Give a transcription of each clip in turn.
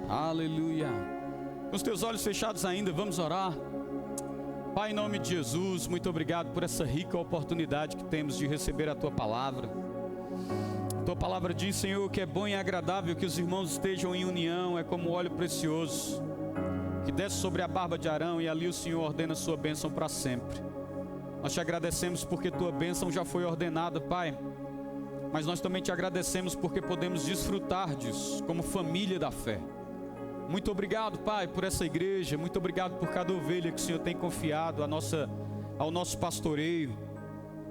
Aleluia. Com os teus olhos fechados ainda, vamos orar. Pai, em nome de Jesus, muito obrigado por essa rica oportunidade que temos de receber a Tua palavra. Tua palavra diz, Senhor, que é bom e agradável que os irmãos estejam em união, é como óleo precioso, que desce sobre a barba de Arão, e ali o Senhor ordena a sua bênção para sempre. Nós te agradecemos porque Tua bênção já foi ordenada, Pai, mas nós também te agradecemos porque podemos desfrutar disso, como família da fé. Muito obrigado, Pai, por essa igreja. Muito obrigado por cada ovelha que o Senhor tem confiado ao nosso pastoreio.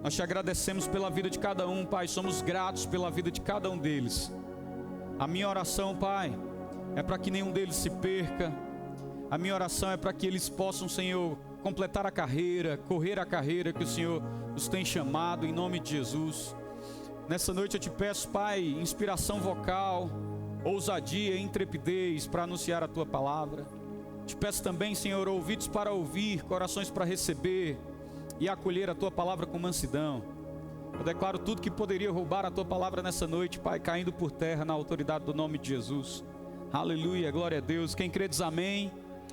Nós te agradecemos pela vida de cada um, Pai. Somos gratos pela vida de cada um deles. A minha oração, Pai, é para que nenhum deles se perca. A minha oração é para que eles possam, Senhor, completar a carreira, correr a carreira que o Senhor os tem chamado, em nome de Jesus. Nessa noite eu te peço, Pai, inspiração vocal, ousadia e intrepidez para anunciar a Tua palavra. Te peço também, Senhor, ouvidos para ouvir, corações para receber e acolher a Tua palavra com mansidão. Eu declaro tudo que poderia roubar a Tua palavra nessa noite, Pai, caindo por terra na autoridade do nome de Jesus. Aleluia, glória a Deus. Quem crê diz amém.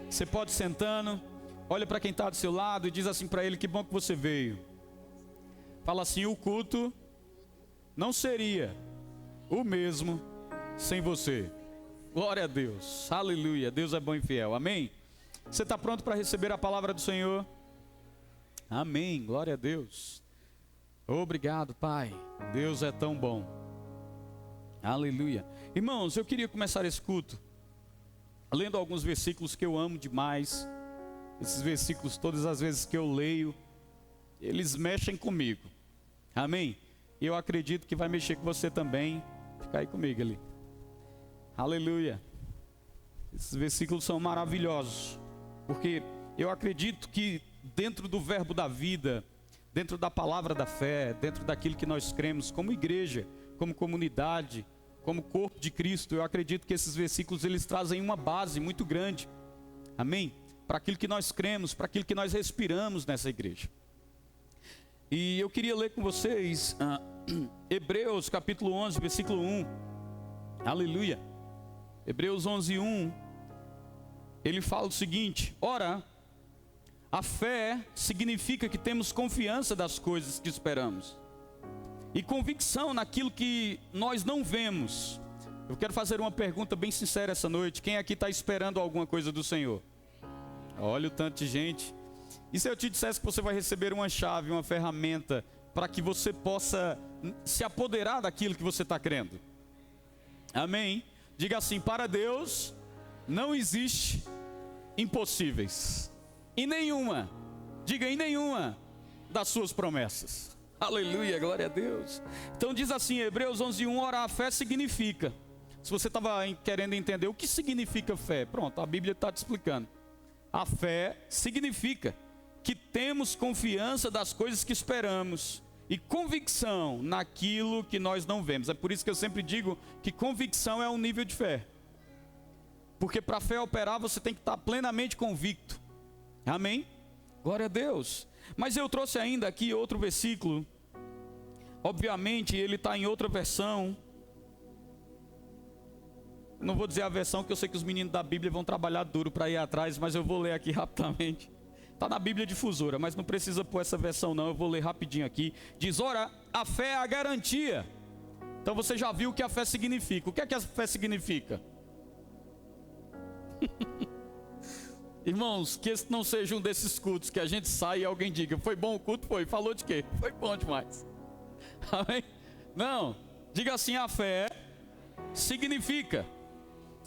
Você pode ir sentando, olha para quem está do seu lado e diz assim para ele: que bom que você veio. Fala assim: o culto não seria o mesmo sem você. Glória a Deus, aleluia, Deus é bom e fiel, amém? Você está pronto para receber a palavra do Senhor? Amém, glória a Deus. Obrigado, Pai, Deus é tão bom. Aleluia. Irmãos, eu queria começar esse culto lendo alguns versículos que eu amo demais. Esses versículos, todas as vezes que eu leio, eles mexem comigo, amém? E eu acredito que vai mexer com você também. Fica aí comigo ali. Aleluia. Esses versículos são maravilhosos, porque eu acredito que dentro do verbo da vida, dentro da palavra da fé, dentro daquilo que nós cremos como igreja, como comunidade, como corpo de Cristo, eu acredito que esses versículos eles trazem uma base muito grande, amém? Para aquilo que nós cremos, para aquilo que nós respiramos nessa igreja. E eu queria ler com vocês Hebreus capítulo 11, versículo 1. Aleluia. Hebreus 11, 1. Ele fala o seguinte: ora, a fé significa que temos confiança das coisas que esperamos e convicção naquilo que nós não vemos. Eu quero fazer uma pergunta bem sincera essa noite: quem aqui está esperando alguma coisa do Senhor? Olha o tanto de gente. E se eu te dissesse que você vai receber uma chave, uma ferramenta, para que você possa se apoderar daquilo que você está crendo? Amém? Diga assim: para Deus não existe impossíveis. Em nenhuma, diga, em nenhuma das suas promessas. Aleluia, glória a Deus. Então diz assim, Hebreus 11:1, ora, a fé significa. Se você estava querendo entender o que significa fé, pronto, a Bíblia está te explicando. A fé significa que temos confiança das coisas que esperamos e convicção naquilo que nós não vemos. É por isso que eu sempre digo que convicção é um nível de fé. Porque para a fé operar você tem que estar plenamente convicto. Amém? Glória a Deus. Mas eu trouxe ainda aqui outro versículo. Obviamente ele está em outra versão. Não vou dizer a versão, que eu sei que os meninos da Bíblia vão trabalhar duro para ir atrás, mas eu vou ler aqui rapidamente. Está na Bíblia Difusora, mas não precisa pôr essa versão não, eu vou ler rapidinho aqui. Diz, ora, a fé é a garantia. Então você já viu o que a fé significa. O que é que a fé significa? Irmãos, que esse não seja um desses cultos que a gente sai e alguém diga, foi bom o culto? Foi. Falou de quê? Foi bom demais. Amém? Não, diga assim, a fé significa.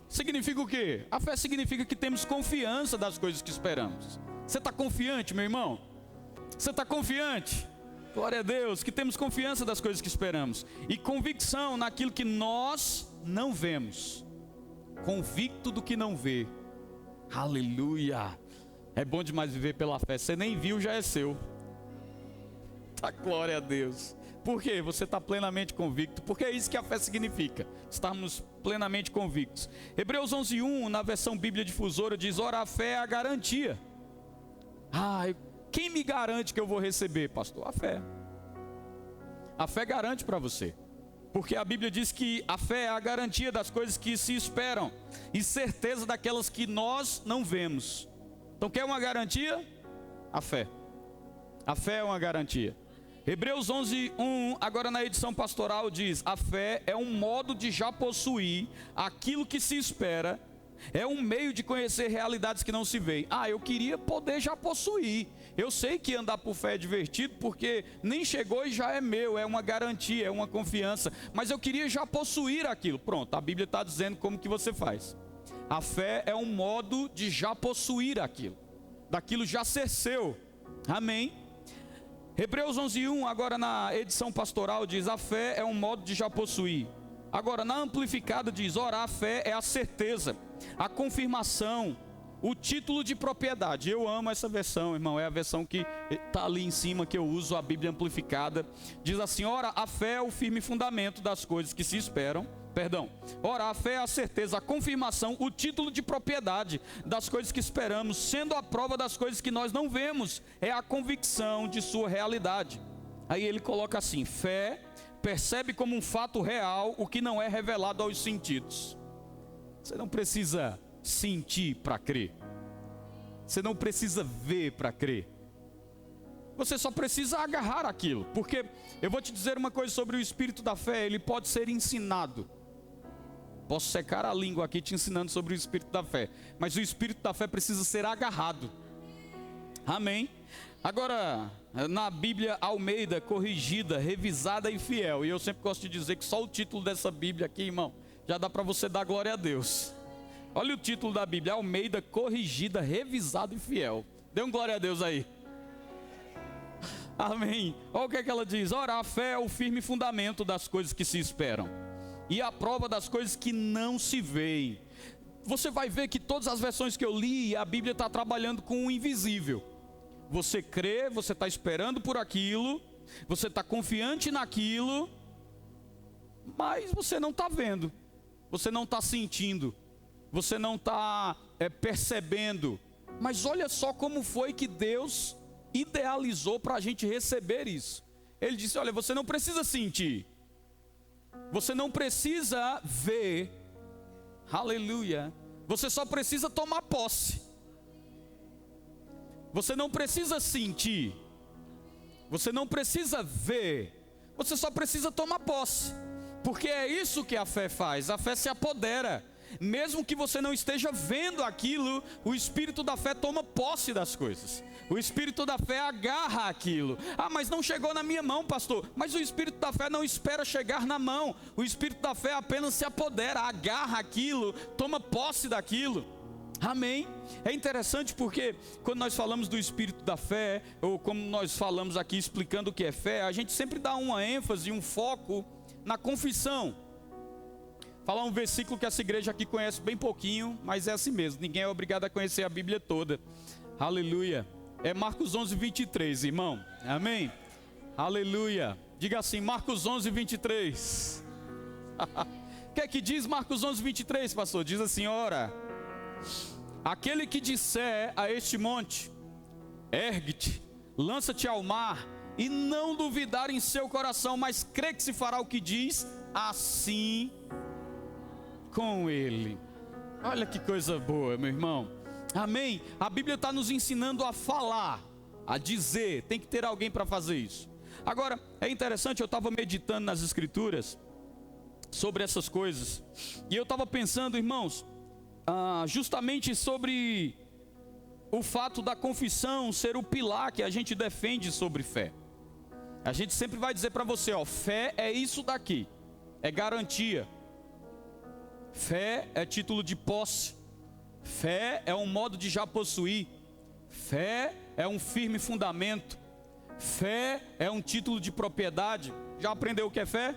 Significa o quê? A fé significa que temos confiança das coisas que esperamos. Você está confiante, meu irmão? Você está confiante? Glória a Deus, que temos confiança das coisas que esperamos e convicção naquilo que nós não vemos. Convicto do que não vê. Aleluia. É bom demais viver pela fé. Você nem viu, já é seu. Tá, glória a Deus. Por quê? Você está plenamente convicto. Porque é isso que a fé significa. Estarmos plenamente convictos. Hebreus 11:1, na versão Bíblia Difusora, diz, ora, a fé é a garantia. Quem me garante que eu vou receber, pastor? A fé. A fé garante para você. Porque a Bíblia diz que a fé é a garantia das coisas que se esperam e certeza daquelas que nós não vemos. Então, quer uma garantia? A fé. A fé é uma garantia. Hebreus 11:1, agora na edição pastoral, diz: a fé é um modo de já possuir aquilo que se espera, é um meio de conhecer realidades que não se veem. Eu queria poder já possuir. Eu sei que andar por fé é divertido, porque nem chegou e já é meu, é uma garantia, é uma confiança. Mas eu queria já possuir aquilo. Pronto, a Bíblia está dizendo como que você faz. A fé é um modo de já possuir aquilo, daquilo já ser seu. Amém? Hebreus 11:1, agora na edição pastoral, diz: a fé é um modo de já possuir. Agora na amplificada diz: ora, a fé é a certeza, a confirmação, o título de propriedade. Eu amo essa versão, irmão, é a versão que está ali em cima, que eu uso, a Bíblia amplificada. Diz assim: ora, a fé é o firme fundamento das coisas que se esperam. Ora, a fé é a certeza, a confirmação, o título de propriedade das coisas que esperamos, sendo a prova das coisas que nós não vemos, é a convicção de sua realidade. Aí ele coloca assim: fé percebe como um fato real o que não é revelado aos sentidos. Você não precisa sentir para crer. Você não precisa ver para crer. Você só precisa agarrar aquilo. Porque eu vou te dizer uma coisa sobre o espírito da fé: ele pode ser ensinado. Posso secar a língua aqui te ensinando sobre o espírito da fé, mas o espírito da fé precisa ser agarrado. Amém? Agora, na Bíblia Almeida, corrigida, revisada e fiel, e eu sempre gosto de dizer que só o título dessa Bíblia aqui, irmão, já dá para você dar glória a Deus. Olha o título da Bíblia: Almeida, corrigida, revisada e fiel. Dê um glória a Deus aí. Amém. Olha o que é que ela diz: ora, a fé é o firme fundamento das coisas que se esperam e a prova das coisas que não se veem. Você vai ver que todas as versões que eu li, a Bíblia está trabalhando com o invisível. Você crê, você está esperando por aquilo, você está confiante naquilo, mas você não está vendo, você não está sentindo, você não está percebendo. Mas olha só como foi que Deus idealizou para a gente receber isso. Ele disse: olha, você não precisa sentir, você não precisa ver, aleluia, você só precisa tomar posse. Você não precisa sentir, você não precisa ver, você só precisa tomar posse. Porque é isso que a fé faz, a fé se apodera. Mesmo que você não esteja vendo aquilo, o espírito da fé toma posse das coisas. O espírito da fé agarra aquilo. Mas não chegou na minha mão, pastor. Mas o espírito da fé não espera chegar na mão. O espírito da fé apenas se apodera, agarra aquilo, toma posse daquilo. Amém? É interessante porque quando nós falamos do espírito da fé, ou como nós falamos aqui explicando o que é fé, a gente sempre dá uma ênfase, um foco na confissão. Falar um versículo que essa igreja aqui conhece bem pouquinho, mas é assim mesmo, ninguém é obrigado a conhecer a Bíblia toda. Aleluia. É Marcos 11:23, irmão. Amém? Aleluia. Diga assim: Marcos 11:23. O que é que diz Marcos 11:23, pastor? Diz assim: ora, aquele que disser a este monte: ergue-te, lança-te ao mar, e não duvidar em seu coração, mas crê que se fará o que diz, assim com ele. Olha que coisa boa, meu irmão. Amém? A Bíblia está nos ensinando a falar, a dizer. Tem que ter alguém para fazer isso. Agora, é interessante, eu estava meditando nas escrituras sobre essas coisas, e eu estava pensando, irmãos, justamente sobre o fato da confissão ser o pilar que a gente defende sobre fé. A gente sempre vai dizer para você, fé é isso daqui, é garantia. Fé é título de posse. Fé é um modo de já possuir. Fé é um firme fundamento. Fé é um título de propriedade. Já aprendeu o que é fé?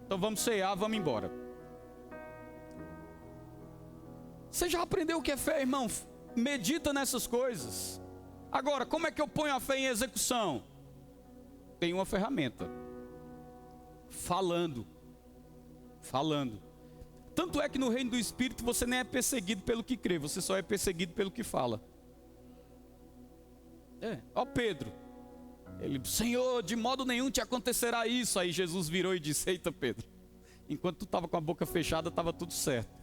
Então vamos cear, vamos embora. Você já aprendeu o que é fé, irmão? Medita nessas coisas. Agora, como é que eu ponho a fé em execução? Tem uma ferramenta: falando. Tanto é que no reino do Espírito você nem é perseguido pelo que crê, você só é perseguido pelo que fala. Ó Pedro, Ele, Senhor, de modo nenhum te acontecerá isso. Aí Jesus virou e disse, eita Pedro, enquanto tu estava com a boca fechada, estava tudo certo.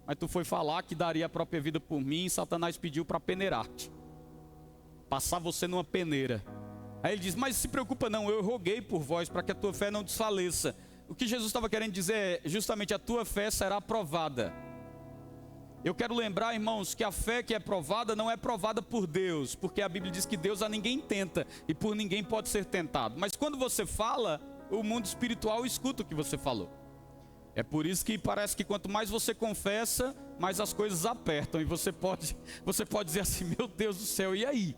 Mas tu foi falar que daria a própria vida por mim, e Satanás pediu para peneirar-te. Passar você numa peneira. Aí ele diz, mas se preocupa não, eu roguei por vós para que a tua fé não desfaleça. O que Jesus estava querendo dizer é, justamente a tua fé será provada. Eu quero lembrar, irmãos, que a fé que é provada não é provada por Deus, porque a Bíblia diz que Deus a ninguém tenta e por ninguém pode ser tentado. Mas quando você fala, o mundo espiritual escuta o que você falou. É por isso que parece que quanto mais você confessa, mais as coisas apertam. E você pode dizer assim, meu Deus do céu, e aí?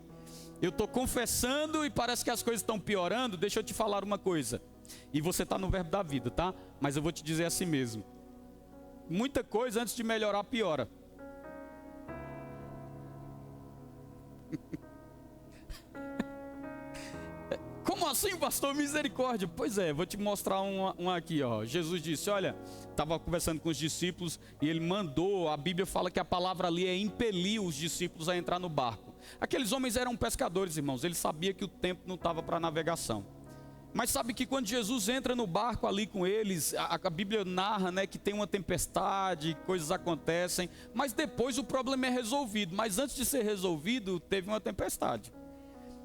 Eu estou confessando e parece que as coisas estão piorando. Deixa eu te falar uma coisa. E você está no verbo da vida, tá? Mas eu vou te dizer assim mesmo. Muita coisa antes de melhorar piora. Como assim, pastor? Misericórdia. Pois é, vou te mostrar um aqui, ó. Jesus disse, olha, estava conversando com os discípulos e ele mandou, a Bíblia fala que a palavra ali é impelir os discípulos a entrar no barco. Aqueles homens eram pescadores, irmãos, eles sabiam que o tempo não estava para navegação. Mas sabe que quando Jesus entra no barco ali com eles, a Bíblia narra, né, que tem uma tempestade, coisas acontecem, mas depois o problema é resolvido. Mas antes de ser resolvido, teve uma tempestade.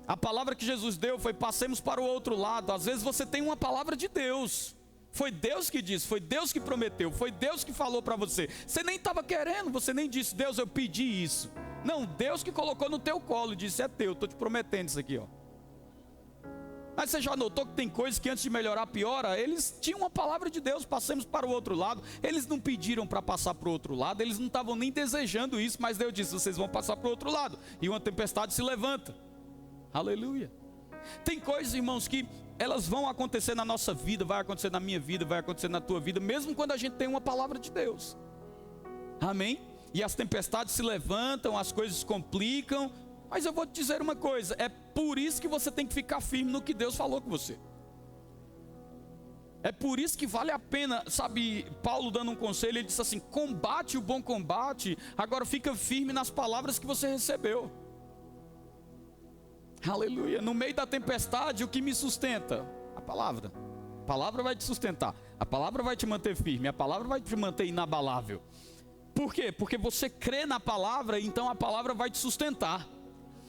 A palavra que Jesus deu foi, passemos para o outro lado. Às vezes você tem uma palavra de Deus. Foi Deus que disse, foi Deus que prometeu, foi Deus que falou para você. Você nem estava querendo, você nem disse, Deus, eu pedi isso. Não, Deus que colocou no teu colo e disse, é teu, estou te prometendo isso aqui, ó. Mas você já notou que tem coisas que antes de melhorar piora? Eles tinham uma palavra de Deus, passemos para o outro lado. Eles não pediram para passar para o outro lado, eles não estavam nem desejando isso, mas Deus disse, vocês vão passar para o outro lado. E uma tempestade se levanta. Aleluia. Tem coisas, irmãos, que elas vão acontecer na nossa vida, vai acontecer na minha vida, vai acontecer na tua vida, mesmo quando a gente tem uma palavra de Deus. Amém? E as tempestades se levantam, as coisas se complicam. Mas eu vou te dizer uma coisa, é por isso que você tem que ficar firme no que Deus falou com você. É por isso que vale a pena, sabe, Paulo dando um conselho, ele disse assim, combate o bom combate, agora fica firme nas palavras que você recebeu. Aleluia, no meio da tempestade, o que me sustenta? A palavra vai te sustentar, a palavra vai te manter firme, a palavra vai te manter inabalável. Por quê? Porque você crê na palavra, então a palavra vai te sustentar.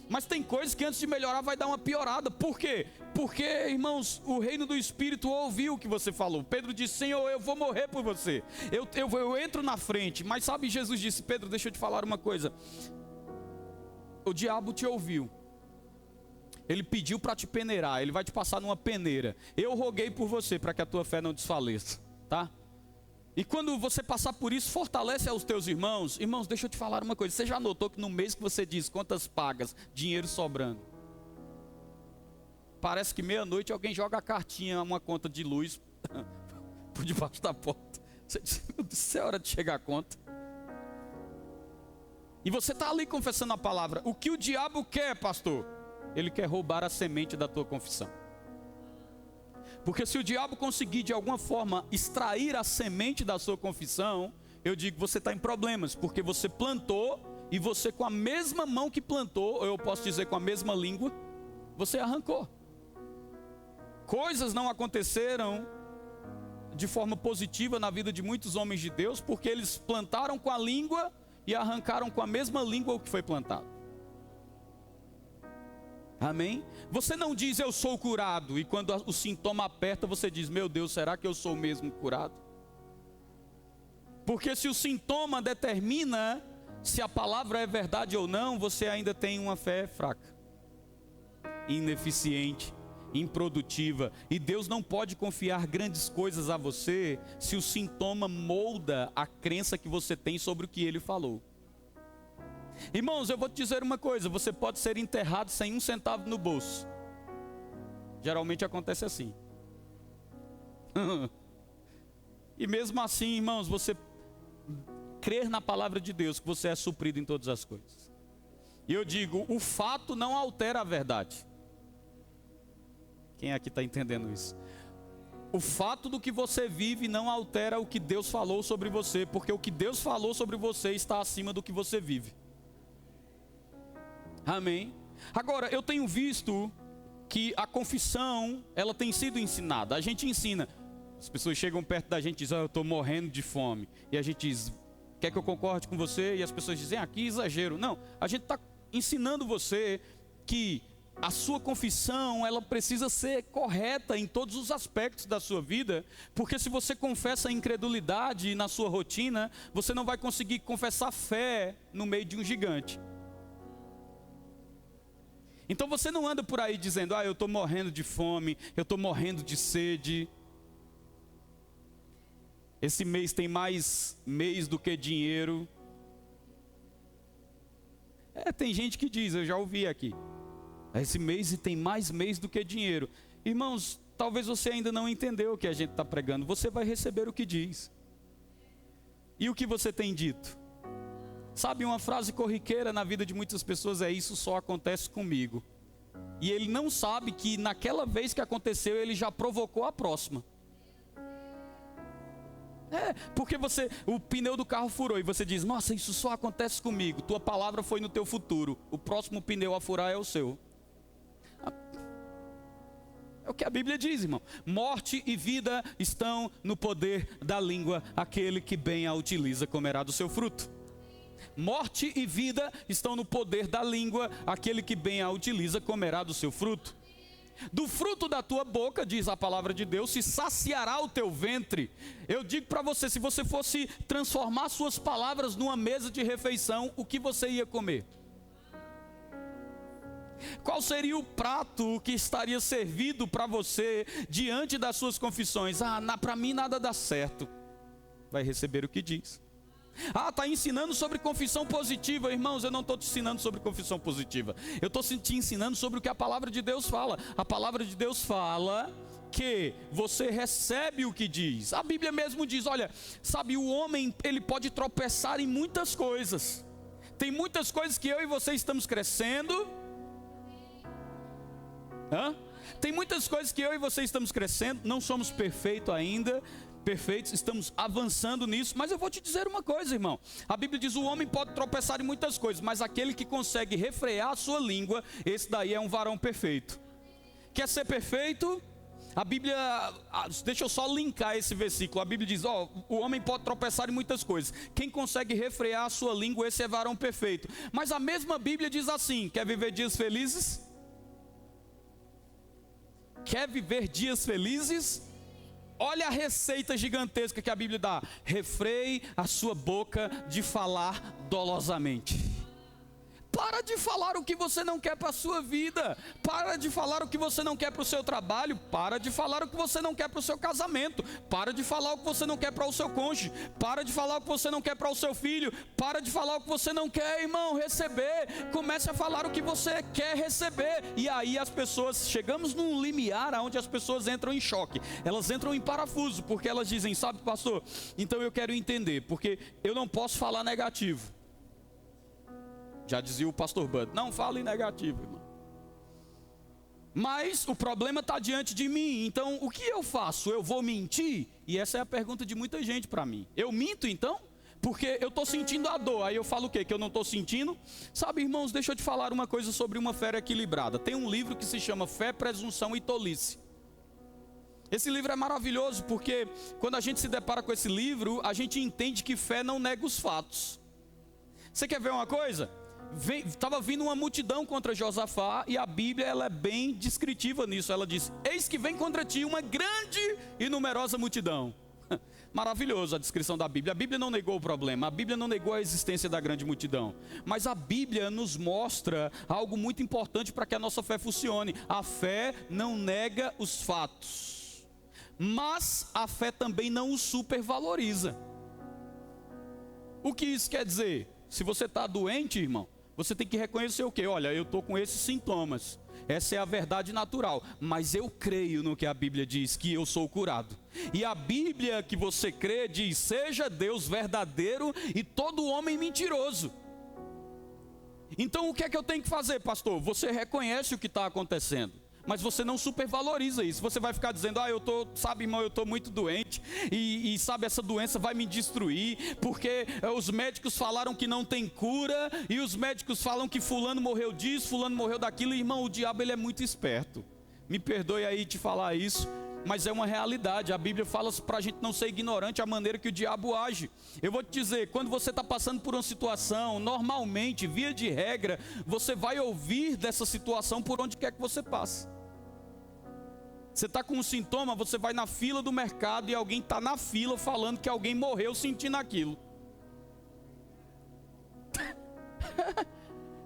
Mas tem coisas que antes de melhorar vai dar uma piorada. Por quê? Porque, irmãos, o reino do Espírito ouviu o que você falou. Pedro disse, Senhor, eu vou morrer por você. Eu entro na frente. Mas sabe, Jesus disse, Pedro, deixa eu te falar uma coisa. O diabo te ouviu. Ele pediu para te peneirar. Ele vai te passar numa peneira. Eu roguei por você para que a tua fé não desfaleça. Tá? E quando você passar por isso, fortalece aos teus irmãos. Irmãos, deixa eu te falar uma coisa. Você já notou que no mês que você diz contas pagas, dinheiro sobrando? Parece que meia-noite alguém joga a cartinha, uma conta de luz, por debaixo da porta. Você diz, meu Deus, isso é hora de chegar a conta. E você está ali confessando a palavra. O que o diabo quer, pastor? Ele quer roubar a semente da tua confissão. Porque se o diabo conseguir de alguma forma extrair a semente da sua confissão, eu digo que você está em problemas, porque você plantou e você com a mesma mão que plantou, ou eu posso dizer com a mesma língua, você arrancou. Coisas não aconteceram de forma positiva na vida de muitos homens de Deus, porque eles plantaram com a língua e arrancaram com a mesma língua o que foi plantado. Amém? Você não diz eu sou curado e quando o sintoma aperta você diz, meu Deus, será que eu sou mesmo curado? Porque se o sintoma determina se a palavra é verdade ou não, você ainda tem uma fé fraca, ineficiente, improdutiva. E Deus não pode confiar grandes coisas a você se o sintoma molda a crença que você tem sobre o que Ele falou. Irmãos, eu vou te dizer uma coisa, você pode ser enterrado sem um centavo no bolso. Geralmente acontece assim. E mesmo assim, irmãos, você crer na palavra de Deus, que você é suprido em todas as coisas. E eu digo, o fato não altera a verdade. Quem aqui está entendendo isso? O fato do que você vive não altera o que Deus falou sobre você, porque o que Deus falou sobre você está acima do que você vive. Amém? Agora, eu tenho visto que a confissão, ela tem sido ensinada. A gente ensina, as pessoas chegam perto da gente e dizem, eu estou morrendo de fome. E a gente diz, quer que eu concorde com você? E as pessoas dizem, que exagero. Não, a gente está ensinando você que a sua confissão, ela precisa ser correta em todos os aspectos da sua vida, porque se você confessa a incredulidade na sua rotina, você não vai conseguir confessar fé no meio de um gigante. Então você não anda por aí dizendo, eu estou morrendo de fome, eu estou morrendo de sede. Esse mês tem mais mês do que dinheiro. Tem gente que diz, eu já ouvi aqui. Esse mês tem mais mês do que dinheiro. Irmãos, talvez você ainda não entendeu o que a gente está pregando. Você vai receber o que diz. E o que você tem dito? Sabe, uma frase corriqueira na vida de muitas pessoas é, isso só acontece comigo. E ele não sabe que naquela vez que aconteceu, ele já provocou a próxima. Porque o pneu do carro furou e você diz, nossa, isso só acontece comigo. Tua palavra foi no teu futuro. O próximo pneu a furar é o seu. É o que a Bíblia diz, irmão. Morte e vida estão no poder da língua. Aquele que bem a utiliza comerá do seu fruto. Morte e vida estão no poder da língua. Aquele que bem a utiliza comerá do seu fruto. Do fruto da tua boca, diz a palavra de Deus, se saciará o teu ventre. Eu digo para você, se você fosse transformar suas palavras numa mesa de refeição, o que você ia comer? Qual seria o prato que estaria servido para você diante das suas confissões? Para mim nada dá certo. Vai receber o que diz. Está ensinando sobre confissão positiva. Irmãos, eu não estou te ensinando sobre confissão positiva. Eu estou te ensinando sobre o que a palavra de Deus fala. A palavra de Deus fala que você recebe o que diz. A Bíblia mesmo diz, olha, sabe, o homem, ele pode tropeçar em muitas coisas. Tem muitas coisas que eu e você estamos crescendo. Tem muitas coisas que eu e você estamos crescendo. Não somos perfeitos ainda. Perfeitos, estamos avançando nisso. Mas eu vou te dizer uma coisa, irmão. A Bíblia diz, o homem pode tropeçar em muitas coisas, mas aquele que consegue refrear a sua língua, esse daí é um varão perfeito. Quer ser perfeito? A Bíblia, deixa eu só linkar esse versículo. A Bíblia diz, o homem pode tropeçar em muitas coisas. Quem consegue refrear a sua língua, esse é varão perfeito. Mas a mesma Bíblia diz assim, quer viver dias felizes? Quer viver dias felizes? Olha a receita gigantesca que a Bíblia dá. Refreie a sua boca de falar dolosamente. Para de falar o que você não quer para a sua vida. Para de falar o que você não quer para o seu trabalho. Para de falar o que você não quer para o seu casamento. Para de falar o que você não quer para o seu cônjuge. Para de falar o que você não quer para o seu filho. Para de falar o que você não quer, irmão, receber. Comece a falar o que você quer receber. E aí as pessoas, chegamos num limiar onde as pessoas entram em choque. Elas entram em parafuso, porque elas dizem, sabe, pastor, então eu quero entender, porque eu não posso falar negativo. Já dizia o pastor Bud, não fale negativo, irmão. Mas o problema está diante de mim, então o que eu faço? Eu vou mentir? E essa é a pergunta de muita gente para mim. Eu minto então? Porque eu estou sentindo a dor, aí eu falo o quê? Que eu não estou sentindo? Sabe, irmãos, deixa eu te falar uma coisa sobre uma fé equilibrada. Tem um livro que se chama Fé, Presunção e Tolice. Esse livro é maravilhoso porque quando a gente se depara com esse livro, a gente entende que fé não nega os fatos. Você quer ver uma coisa? Estava vindo uma multidão contra Josafá e a Bíblia ela é bem descritiva nisso. Ela diz, eis que vem contra ti uma grande e numerosa multidão. Maravilhoso a descrição da Bíblia. A Bíblia não negou o problema, a Bíblia não negou a existência da grande multidão. Mas a Bíblia nos mostra algo muito importante para que a nossa fé funcione. A fé não nega os fatos, mas a fé também não os supervaloriza. O que isso quer dizer? Se você está doente, irmão, você tem que reconhecer o quê? Olha, eu estou com esses sintomas. Essa é a verdade natural. Mas eu creio no que a Bíblia diz, que eu sou curado. E a Bíblia que você crê diz, seja Deus verdadeiro e todo homem mentiroso. Então o que é que eu tenho que fazer, pastor? Você reconhece o que está acontecendo, mas você não supervaloriza isso. Você vai ficar dizendo, sabe, irmão, eu estou muito doente e sabe, essa doença vai me destruir, porque os médicos falaram que não tem cura, e os médicos falam que fulano morreu disso, fulano morreu daquilo. Irmão, o diabo ele é muito esperto. Me perdoe aí de falar isso, mas é uma realidade. A Bíblia fala para a gente não ser ignorante à maneira que o diabo age. Eu vou te dizer, quando você está passando por uma situação, normalmente, via de regra, você vai ouvir dessa situação por onde quer que você passe. Você está com um sintoma, você vai na fila do mercado e alguém está na fila falando que alguém morreu sentindo aquilo.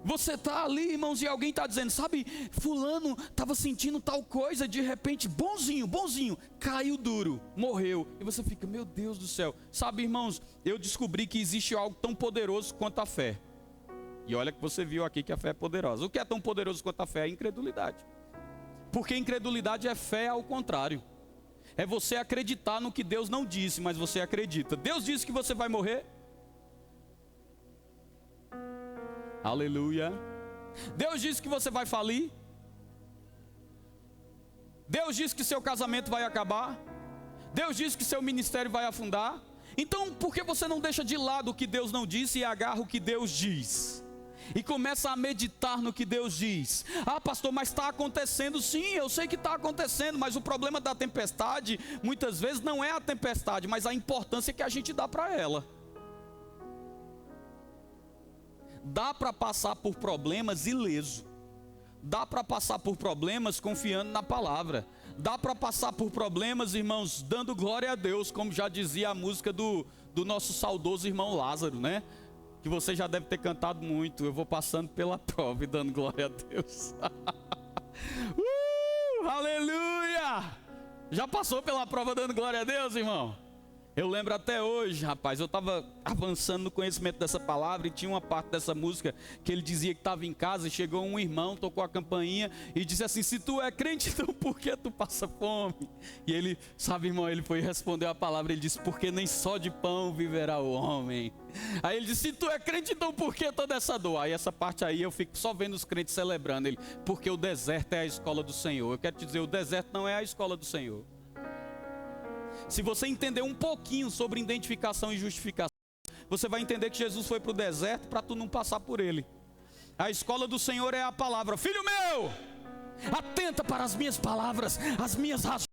Você está ali, irmãos, e alguém está dizendo, sabe, fulano estava sentindo tal coisa, de repente, bonzinho, caiu duro, morreu. E você fica, meu Deus do céu. Sabe, irmãos, eu descobri que existe algo tão poderoso quanto a fé. E olha que você viu aqui que a fé é poderosa. O que é tão poderoso quanto a fé? É a incredulidade. Porque incredulidade é fé ao contrário. É você acreditar no que Deus não disse, mas você acredita. Deus disse que você vai morrer? Aleluia. Deus disse que você vai falir? Deus disse que seu casamento vai acabar? Deus disse que seu ministério vai afundar? Então por que você não deixa de lado o que Deus não disse e agarra o que Deus diz? E começa a meditar no que Deus diz. Ah, pastor, mas está acontecendo. Sim, eu sei que está acontecendo, mas o problema da tempestade muitas vezes não é a tempestade, mas a importância que a gente dá para ela. Dá para passar por problemas ileso. Dá para passar por problemas confiando na palavra. Dá para passar por problemas, irmãos, dando glória a Deus, como já dizia a música do nosso saudoso irmão Lázaro, né? Que você já deve ter cantado muito. Eu vou passando pela prova e dando glória a Deus. Aleluia! Já passou pela prova dando glória a Deus, irmão? Eu lembro até hoje, rapaz, eu estava avançando no conhecimento dessa palavra e tinha uma parte dessa música que ele dizia que estava em casa e chegou um irmão, tocou a campainha e disse assim, se tu é crente, então por que tu passa fome? E ele, sabe, irmão, ele foi responder a palavra, ele disse, porque nem só de pão viverá o homem. Aí ele disse, se tu é crente, então por que toda essa dor? Aí essa parte aí eu fico só vendo os crentes celebrando ele, porque o deserto é a escola do Senhor. Eu quero te dizer, o deserto não é a escola do Senhor. Se você entender um pouquinho sobre identificação e justificação, você vai entender que Jesus foi para o deserto para tu não passar por ele. A escola do Senhor é a palavra. Filho meu, atenta para as minhas palavras, as minhas razões.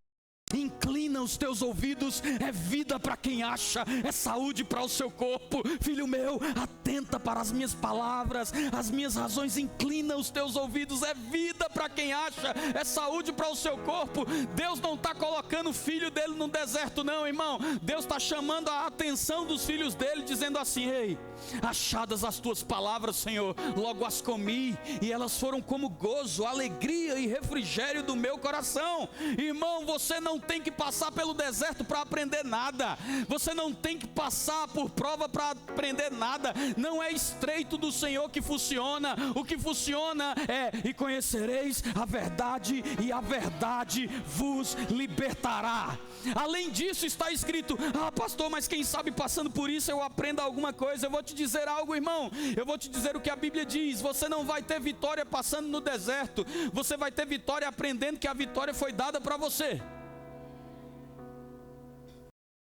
Inclina os teus ouvidos, é vida para quem acha, é saúde para o seu corpo. Filho meu, atenta para as minhas palavras, as minhas razões. Inclina os teus ouvidos, é vida para quem acha, é saúde para o seu corpo. Deus não está colocando o filho dele no deserto não, irmão. Deus está chamando a atenção dos filhos dele, dizendo assim, ei, achadas as tuas palavras, Senhor, logo as comi, e elas foram como gozo, alegria e refrigério do meu coração. Irmão, você não tem que passar pelo deserto para aprender nada. Você não tem que passar por prova para aprender nada. Não é estreito do Senhor que funciona. O que funciona é, e conhecereis a verdade, e a verdade vos libertará. Além disso está escrito, ah pastor, mas quem sabe passando por isso eu aprenda alguma coisa. Eu vou te dizer algo, irmão. Eu vou te dizer o que a Bíblia diz. Você não vai ter vitória passando no deserto. Você vai ter vitória aprendendo que a vitória foi dada para você.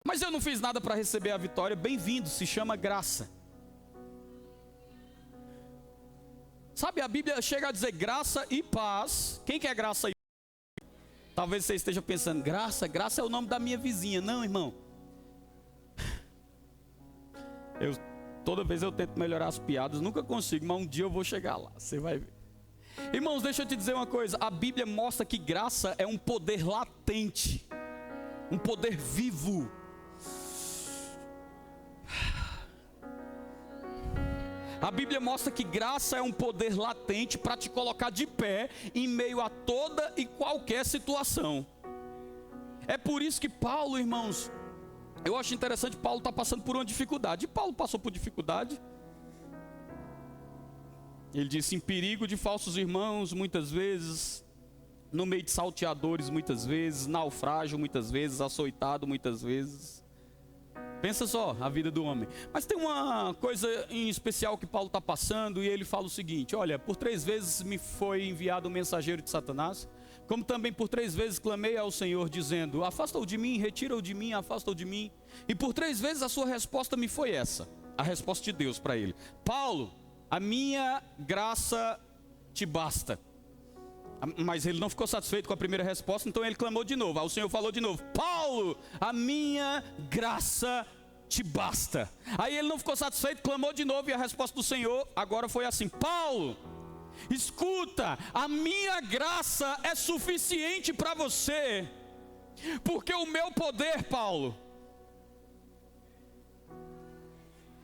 Mas eu não fiz nada para receber a vitória. Bem-vindo, se chama graça. Sabe, a Bíblia chega a dizer graça e paz. Quem quer graça e paz? Talvez você esteja pensando, graça é o nome da minha vizinha. Não, irmão. Toda vez eu tento melhorar as piadas, nunca consigo, mas um dia eu vou chegar lá, você vai ver. Irmãos, deixa eu te dizer uma coisa. A Bíblia mostra que graça é um poder latente, um poder vivo. A Bíblia mostra que graça é um poder latente para te colocar de pé em meio a toda e qualquer situação. É por isso que Paulo, irmãos, eu acho interessante, Paulo está passando por uma dificuldade. E Paulo passou por dificuldade. Ele disse, em perigo de falsos irmãos, muitas vezes, no meio de salteadores, muitas vezes, naufrágio, muitas vezes, açoitado, muitas vezes. Pensa só, a vida do homem. Mas tem uma coisa em especial que Paulo está passando, e ele fala o seguinte, olha, por 3 vezes me foi enviado um mensageiro de Satanás, como também por 3 vezes clamei ao Senhor, dizendo, afasta-o de mim, retira-o de mim, afasta-o de mim. E por 3 vezes a sua resposta me foi essa, a resposta de Deus para ele. Paulo, a minha graça te basta. Mas ele não ficou satisfeito com a primeira resposta, então ele clamou de novo. Aí o Senhor falou de novo: Paulo, a minha graça te basta. Aí ele não ficou satisfeito, clamou de novo, e a resposta do Senhor agora foi assim: Paulo, escuta, a minha graça é suficiente para você, porque o meu poder, Paulo,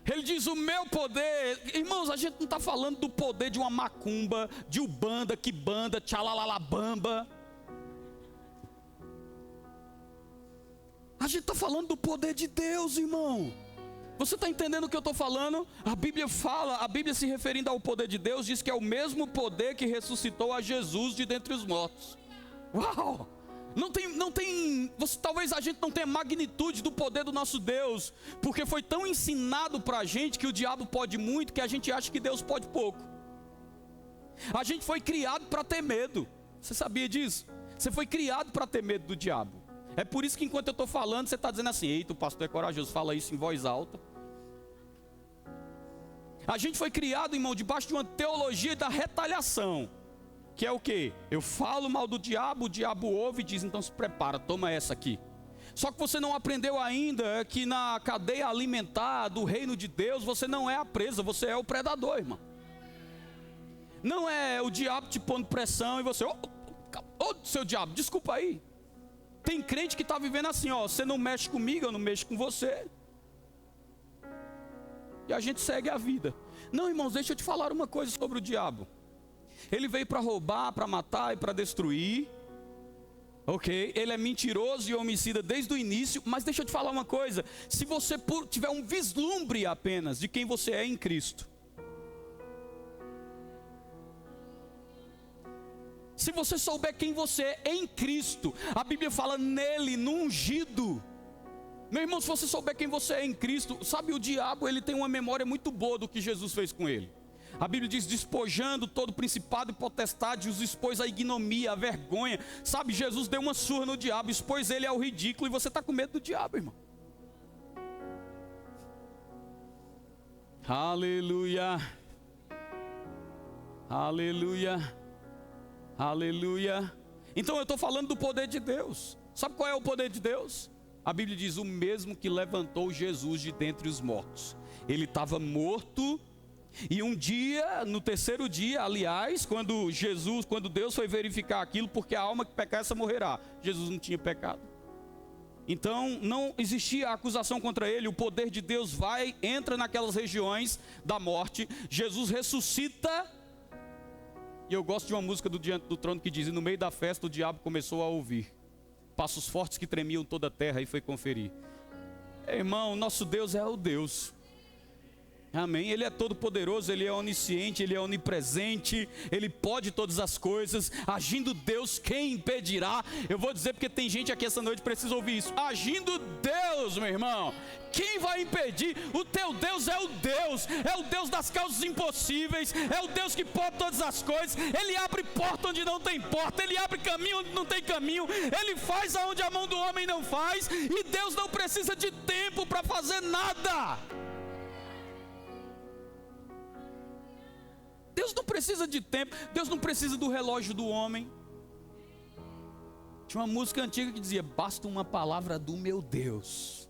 ele diz: o meu poder, irmãos, a gente não está falando do poder de uma macumba, de ubanda, quibanda, tchalalalabamba. A gente está falando do poder de Deus, irmão. Você está entendendo o que eu estou falando? A Bíblia fala, a Bíblia se referindo ao poder de Deus, diz que é o mesmo poder que ressuscitou a Jesus de dentre os mortos. Uau! Talvez a gente não tenha magnitude do poder do nosso Deus, porque foi tão ensinado para a gente que o diabo pode muito, que a gente acha que Deus pode pouco. A gente foi criado para ter medo. Você sabia disso? Você foi criado para ter medo do diabo. É por isso que enquanto eu estou falando, você está dizendo assim: eita, o pastor é corajoso, fala isso em voz alta. A gente foi criado, irmão, debaixo de uma teologia da retaliação, que é o quê? Eu falo mal do diabo, o diabo ouve e diz: então se prepara, toma essa aqui. Só que você não aprendeu ainda que na cadeia alimentar do reino de Deus, você não é a presa, você é o predador, irmão. Não é o diabo te pondo pressão e você: ô, seu diabo, desculpa aí. Tem crente que está vivendo assim, ó: você não mexe comigo, eu não mexo com você. E a gente segue a vida. Não, irmãos, deixa eu te falar uma coisa sobre o diabo. Ele veio para roubar, para matar e para destruir. Ok? Ele é mentiroso e homicida desde o início. Mas deixa eu te falar uma coisa: se você tiver um vislumbre apenas de quem você é em Cristo, se você souber quem você é em Cristo, a Bíblia fala nele, no ungido. Meu irmão, se você souber quem você é em Cristo, sabe, o diabo, ele tem uma memória muito boa do que Jesus fez com ele. A Bíblia diz: despojando todo principado e potestade, os expôs à ignomia, à vergonha. Sabe, Jesus deu uma surra no diabo, expôs ele ao ridículo, e você está com medo do diabo, irmão. Aleluia. Aleluia. Aleluia. Então eu estou falando do poder de Deus. Sabe qual é o poder de Deus? A Bíblia diz: o mesmo que levantou Jesus de dentre os mortos. Ele estava morto, e um dia, no terceiro dia, aliás, quando Deus foi verificar aquilo, porque a alma que pecar, essa morrerá. Jesus não tinha pecado. Então não existia acusação contra ele. O poder de Deus entra naquelas regiões da morte. Jesus ressuscita. E eu gosto de uma música do Diante do Trono que diz: e no meio da festa o diabo começou a ouvir passos fortes que tremiam toda a terra, e foi conferir. Irmão, nosso Deus é o Deus. Amém? Ele é todo poderoso, ele é onisciente, ele é onipresente, ele pode todas as coisas. Agindo Deus, quem impedirá? Eu vou dizer porque tem gente aqui essa noite que precisa ouvir isso. Agindo Deus, meu irmão, quem vai impedir? O teu Deus é o Deus das causas impossíveis, é o Deus que pode todas as coisas. Ele abre porta onde não tem porta, ele abre caminho onde não tem caminho, ele faz aonde a mão do homem não faz, e Deus não precisa de tempo para fazer nada. Deus não precisa de tempo, Deus não precisa do relógio do homem. Tinha uma música antiga que dizia: basta uma palavra do meu Deus.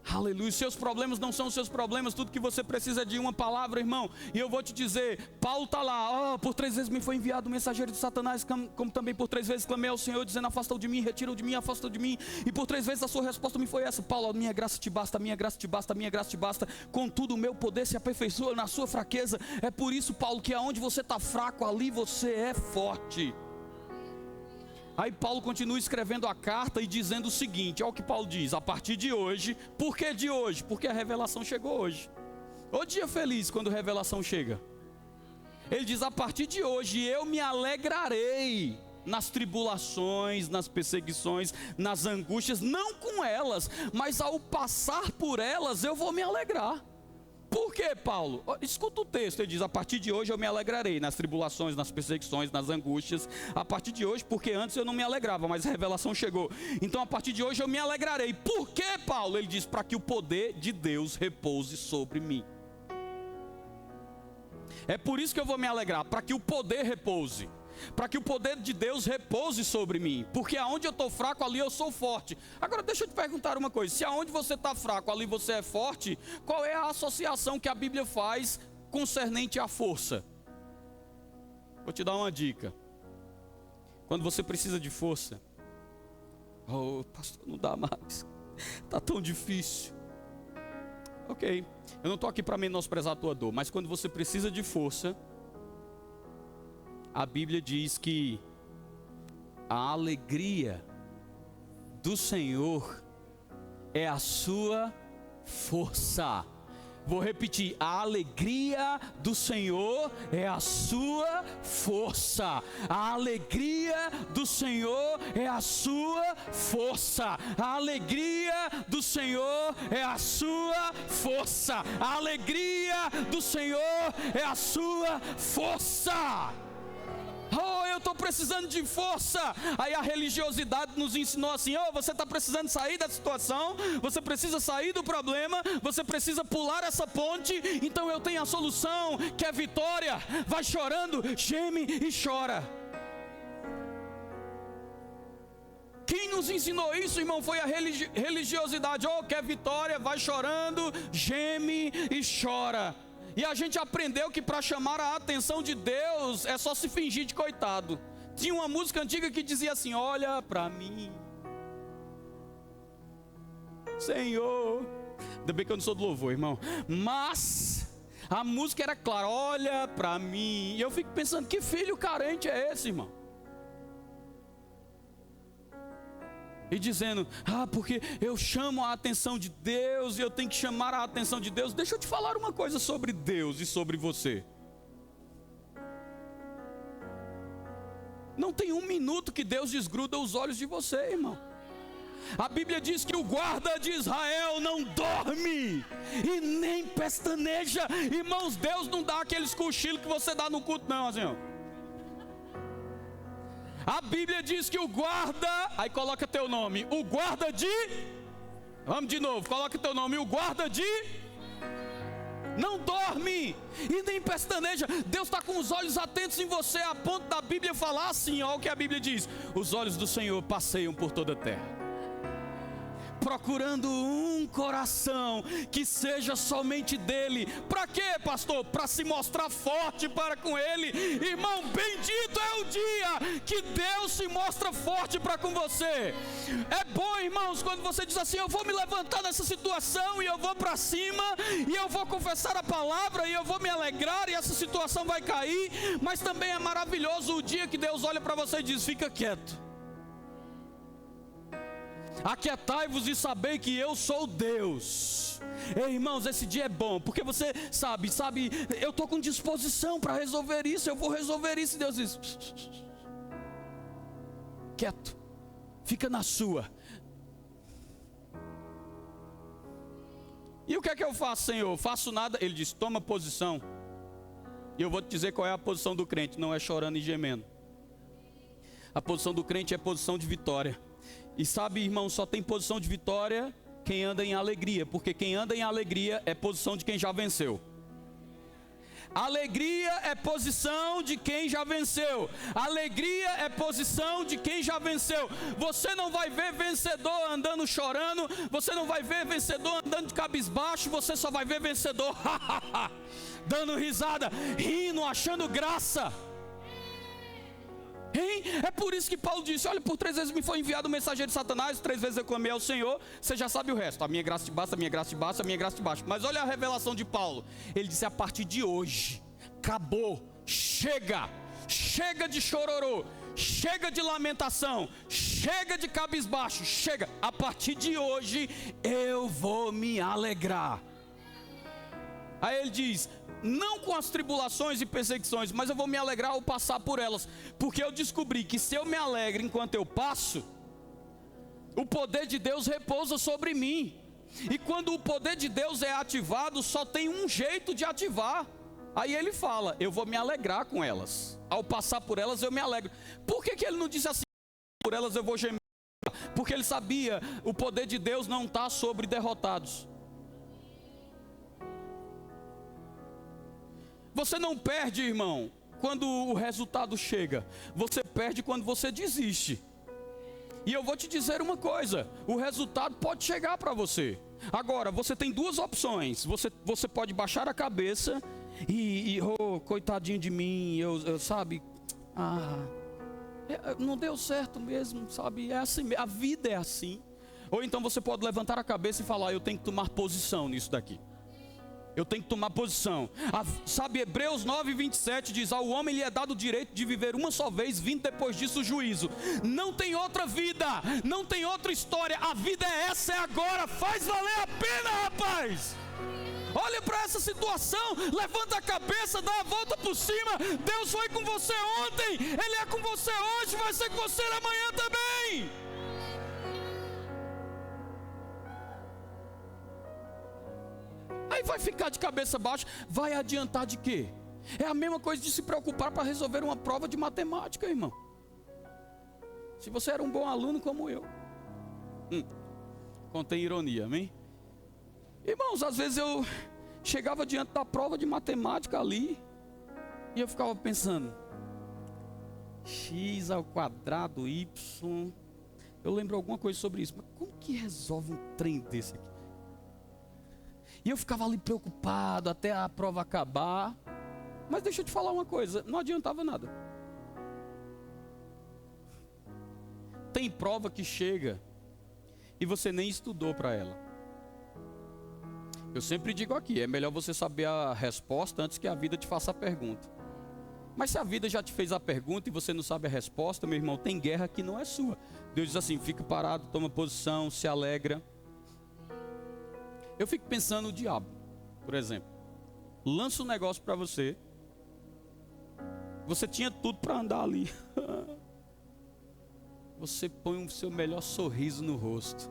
Aleluia. Seus problemas não são seus problemas, tudo que você precisa é de uma palavra, irmão. E eu vou te dizer, Paulo está lá: por 3 vezes me foi enviado o mensageiro de Satanás, como também por 3 vezes clamei ao Senhor, dizendo: afasta-o de mim, retira-o de mim, afasta-o de mim. E por 3 vezes a sua resposta me foi essa: Paulo, a minha graça te basta, a minha graça te basta, a minha graça te basta. Contudo, o meu poder se aperfeiçoa na sua fraqueza. É por isso, Paulo, que aonde você está fraco, ali você é forte. Aí Paulo continua escrevendo a carta e dizendo o seguinte: olha o que Paulo diz: a partir de hoje. Por que de hoje? Porque a revelação chegou hoje. Ô dia feliz quando a revelação chega. Ele diz: a partir de hoje eu me alegrarei nas tribulações, nas perseguições, nas angústias, não com elas, mas ao passar por elas eu vou me alegrar. Por que, Paulo? Escuta o texto, ele diz: a partir de hoje eu me alegrarei nas tribulações, nas perseguições, nas angústias. A partir de hoje, porque antes eu não me alegrava, mas a revelação chegou. Então a partir de hoje eu me alegrarei. Por que, Paulo? Ele diz: para que o poder de Deus repouse sobre mim. É por isso que eu vou me alegrar, para que o poder repouse. para que o poder de Deus repouse sobre mim, porque aonde eu estou fraco, ali eu sou forte. Agora deixa eu te perguntar uma coisa, se aonde você está fraco, ali você é forte, qual é a associação que a Bíblia faz concernente à força? Vou te dar uma dica. Quando você precisa de força, oh pastor, não dá mais, está tão difícil. Ok, eu não estou aqui para menosprezar a tua dor, mas quando você precisa de força, a Bíblia diz que a alegria do Senhor é a sua força. Vou repetir, a alegria do Senhor é a sua força. A alegria do Senhor é a sua força. A alegria do Senhor é a sua força. A alegria do Senhor é a sua força. Oh, eu estou precisando de força. Aí a religiosidade nos ensinou assim: oh, você está precisando sair da situação, você precisa sair do problema, você precisa pular essa ponte. Então eu tenho a solução, que é vitória. Vai chorando, geme e chora. Quem nos ensinou isso, irmão, foi a religiosidade. Oh, quer vitória, vai chorando, geme e chora. E a gente aprendeu que para chamar a atenção de Deus é só se fingir de coitado. Tinha uma música antiga que dizia assim: olha para mim, Senhor. Ainda bem que eu não sou do louvor, irmão. Mas a música era clara: olha para mim. E eu fico pensando, que filho carente é esse, irmão? E dizendo: ah, porque eu chamo a atenção de Deus e eu tenho que chamar a atenção de Deus. Deixa eu te falar uma coisa sobre Deus e sobre você. Não tem um minuto que Deus desgruda os olhos de você, irmão. A Bíblia diz que o guarda de Israel não dorme e nem pestaneja. Irmãos, Deus não dá aqueles cochilos que você dá no culto, não, assim, ó. A Bíblia diz que o guarda, aí coloca teu nome, o guarda de, vamos de novo, coloca teu nome, o guarda de, não dorme e nem pestaneja. Deus está com os olhos atentos em você, a ponto da Bíblia falar assim, ó, o que a Bíblia diz: os olhos do Senhor passeiam por toda a terra, procurando um coração que seja somente dele. Para quê, pastor? Para se mostrar forte para com ele. Irmão, bendito é o dia que Deus se mostra forte para com você. É bom, irmãos, quando você diz assim: eu vou me levantar nessa situação e eu vou para cima e eu vou confessar a palavra e eu vou me alegrar e essa situação vai cair. Mas também é maravilhoso o dia que Deus olha para você e diz: fica quieto, aquietai-vos e sabei que eu sou Deus. Ei, irmãos, esse dia é bom, porque você sabe, eu estou com disposição para resolver isso, eu vou resolver isso. E Deus diz: quieto, fica na sua. E o que é que eu faço, Senhor? Faço nada. Ele diz: toma posição. E eu vou te dizer qual é a posição do crente: não é chorando e gemendo. A posição do crente é posição de vitória. E sabe, irmão, só tem posição de vitória quem anda em alegria, porque quem anda em alegria é posição de quem já venceu. Alegria é posição de quem já venceu. Alegria é posição de quem já venceu. Você não vai ver vencedor andando chorando, você não vai ver vencedor andando de cabisbaixo, você só vai ver vencedor dando risada, rindo, achando graça. Hein? É por isso que Paulo disse: olha, por 3 vezes me foi enviado o mensageiro de Satanás, 3 vezes eu clamei ao Senhor. Você já sabe o resto: a minha graça te basta, a minha graça te basta, a minha graça te basta. Mas olha a revelação de Paulo. Ele disse: a partir de hoje, acabou, chega de chororô, chega de lamentação, chega de cabisbaixo, chega. A partir de hoje eu vou me alegrar. Aí ele diz: não com as tribulações e perseguições, mas eu vou me alegrar ao passar por elas, porque eu descobri que se eu me alegro enquanto eu passo, o poder de Deus repousa sobre mim. E quando o poder de Deus é ativado, só tem um jeito de ativar. Aí ele fala: eu vou me alegrar com elas, ao passar por elas eu me alegro. Por que ele não disse assim: por elas eu vou gemer? Porque ele sabia, o poder de Deus não está sobre derrotados. Você não perde, irmão, quando o resultado chega, você perde quando você desiste. E eu vou te dizer uma coisa: o resultado pode chegar para você. Agora, você tem duas opções. Você pode baixar a cabeça oh, coitadinho de mim, eu sabe, não deu certo mesmo, sabe, é assim, a vida é assim. Ou então você pode levantar a cabeça e falar: eu tenho que tomar posição nisso daqui. Eu tenho que tomar posição. Sabe, Hebreus 9:27 diz: ao homem lhe é dado o direito de viver uma só vez, vindo depois disso o juízo. Não tem outra vida, não tem outra história. A vida é essa, é agora. Faz valer a pena, rapaz. Olha para essa situação, levanta a cabeça, dá a volta por cima. Deus foi com você ontem, Ele é com você hoje, vai ser com você amanhã também. Aí vai ficar de cabeça baixa, vai adiantar de quê? É a mesma coisa de se preocupar para resolver uma prova de matemática, irmão. Se você era um bom aluno como eu. Contém ironia, amém? Irmãos, às vezes eu chegava diante da prova de matemática ali, e eu ficava pensando: x ao quadrado, y. Eu lembro alguma coisa sobre isso, mas como que resolve um trem desse aqui? E eu ficava ali preocupado até a prova acabar. Mas deixa eu te falar uma coisa, não adiantava nada. Tem prova que chega e você nem estudou para ela. Eu sempre digo aqui, é melhor você saber a resposta antes que a vida te faça a pergunta. Mas se a vida já te fez a pergunta e você não sabe a resposta, meu irmão, tem guerra que não é sua. Deus diz assim: fica parado, toma posição, se alegra. Eu fico pensando no diabo, por exemplo. Lança um negócio para você. Você tinha tudo para andar ali. Você põe o seu melhor sorriso no rosto.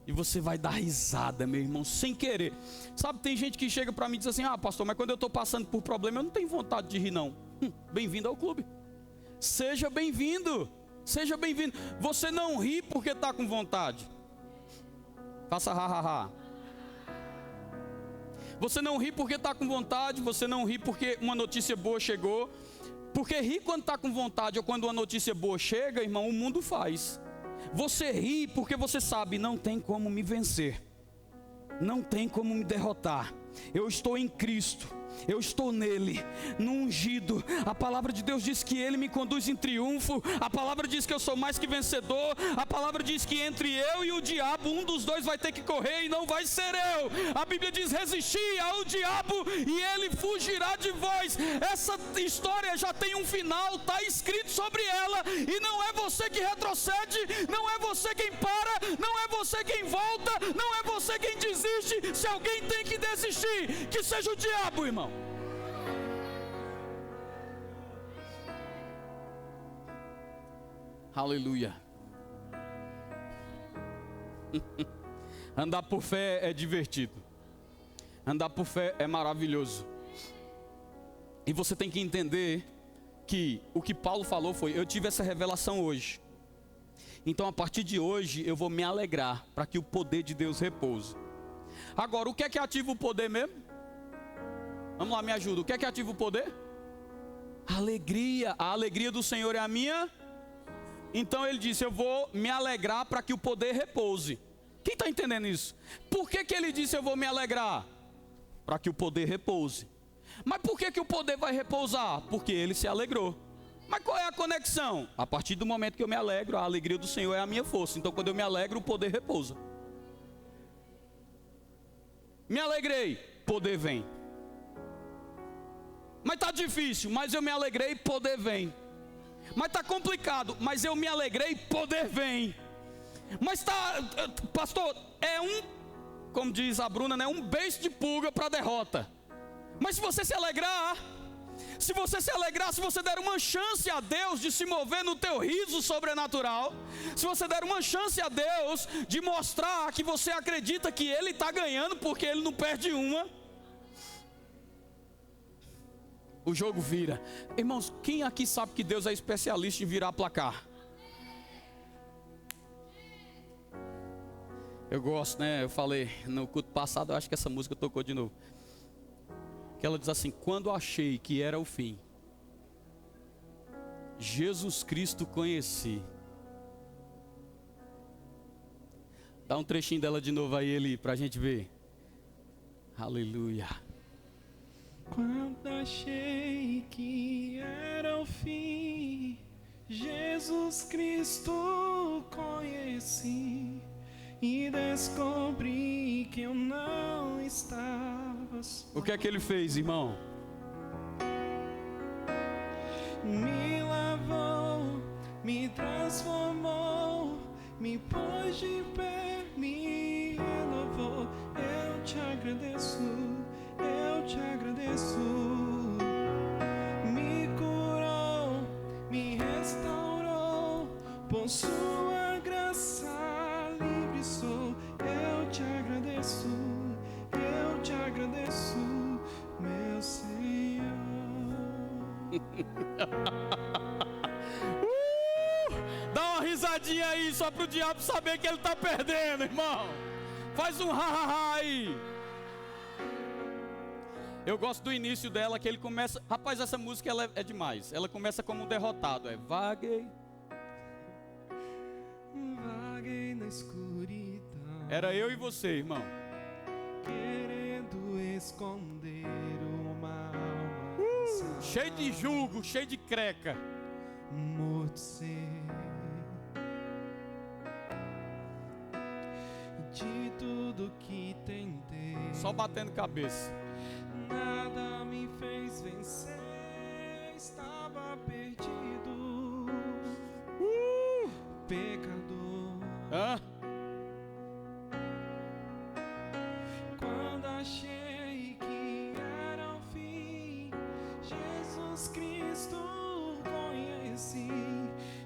E você vai dar risada, meu irmão, sem querer. Sabe, tem gente que chega para mim e diz assim: pastor, mas quando eu estou passando por problema, eu não tenho vontade de rir não. Bem-vindo ao clube. Seja bem-vindo. Seja bem-vindo. Você não ri porque está com vontade. Faça ha. Você não ri porque está com vontade. Você não ri porque uma notícia boa chegou. Porque ri quando está com vontade ou quando uma notícia boa chega, irmão, o mundo faz. Você ri porque você sabe: não tem como me vencer, não tem como me derrotar. Eu estou em Cristo, eu estou nele, no ungido. A palavra de Deus diz que Ele me conduz em triunfo. A palavra diz que eu sou mais que vencedor. A palavra diz que entre eu e o diabo, um dos dois vai ter que correr e não vai ser eu. A Bíblia diz: resisti ao diabo e ele fugirá de vós. Essa história já tem um final, está escrito sobre ela. E não é você que retrocede, não é você quem para, não é você quem volta, não é você quem desiste. Se alguém tem que desistir, que seja o diabo, irmão. Aleluia. Andar por fé é divertido. Andar por fé é maravilhoso. E você tem que entender que o que Paulo falou foi: eu tive essa revelação hoje. Então a partir de hoje eu vou me alegrar para que o poder de Deus repouse. Agora, o que é que ativa o poder mesmo? Vamos lá, me ajuda. O que é que ativa o poder? Alegria. A alegria do Senhor é a minha. Então ele disse: eu vou me alegrar para que o poder repouse. Quem está entendendo isso? Por que ele disse: eu vou me alegrar? Para que o poder repouse. Mas por que o poder vai repousar? Porque ele se alegrou. Mas qual é a conexão? A partir do momento que eu me alegro, a alegria do Senhor é a minha força. Então quando eu me alegro, o poder repousa. Me alegrei, poder vem. Mas está difícil, mas eu me alegrei, poder vem. Mas está complicado, mas eu me alegrei, poder vem. Mas está, pastor, como diz a Bruna, né, um beijo de pulga para a derrota. Mas se você se alegrar, se você der uma chance a Deus de se mover no teu riso sobrenatural, se você der uma chance a Deus de mostrar que você acredita que Ele está ganhando porque Ele não perde uma, o jogo vira. Irmãos, quem aqui sabe que Deus é especialista em virar placar? Eu gosto, né? Eu falei no culto passado, eu acho que essa música tocou de novo. que ela diz assim: quando achei que era o fim, Jesus Cristo conheci. Dá um trechinho dela de novo aí, Eli, pra gente ver. Aleluia. Quando achei que era o fim, Jesus Cristo conheci e descobri que eu não estava só. O que é que ele fez, irmão? Me lavou, me transformou, me pôs de pé, me renovou. Eu te agradeço, eu te agradeço. Me curou, me restaurou, por sua graça livre sou. Eu te agradeço, meu Senhor. Dá uma risadinha aí, só pro diabo saber que ele tá perdendo, irmão. Faz um ha-ha-ha aí. Eu gosto do início dela, que ele começa... Rapaz, essa música ela é demais. Ela começa como um derrotado. Vaguei. Vaguei na escuridão. Era eu e você, irmão. Querendo esconder uma alma Cheio de julgo, cheio de creca. morto sem. De tudo que tentei, Só batendo cabeça. nada me fez vencer. Estava perdido, pecador. Hã? Quando achei que era o fim, Jesus Cristo conheci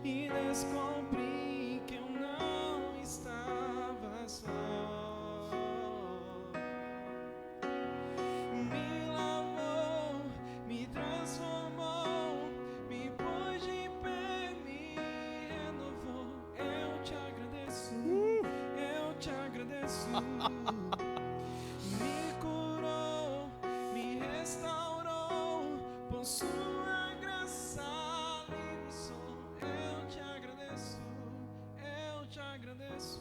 e descobri que eu não estava só. Me lavou, me transformou, me pôs de pé, me renovou. Eu te agradeço, eu te agradeço. Me curou, me restaurou, por sua graça livre sou. Eu te agradeço,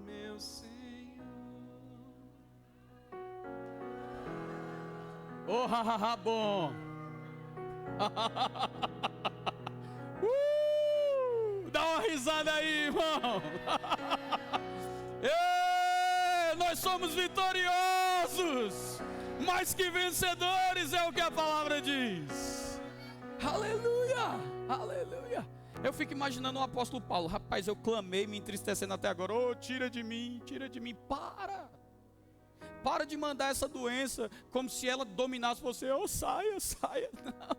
meu Senhor. Oh, ha-ha-ha, bom. Dá uma risada aí, irmão. Nós somos vitoriosos, mais que vencedores, é o que a palavra diz. Aleluia, aleluia. Eu fico imaginando o apóstolo Paulo. Rapaz, eu clamei, me entristecendo até agora. Oh, tira de mim, para de mandar essa doença como se ela dominasse você. Oh, saia, não.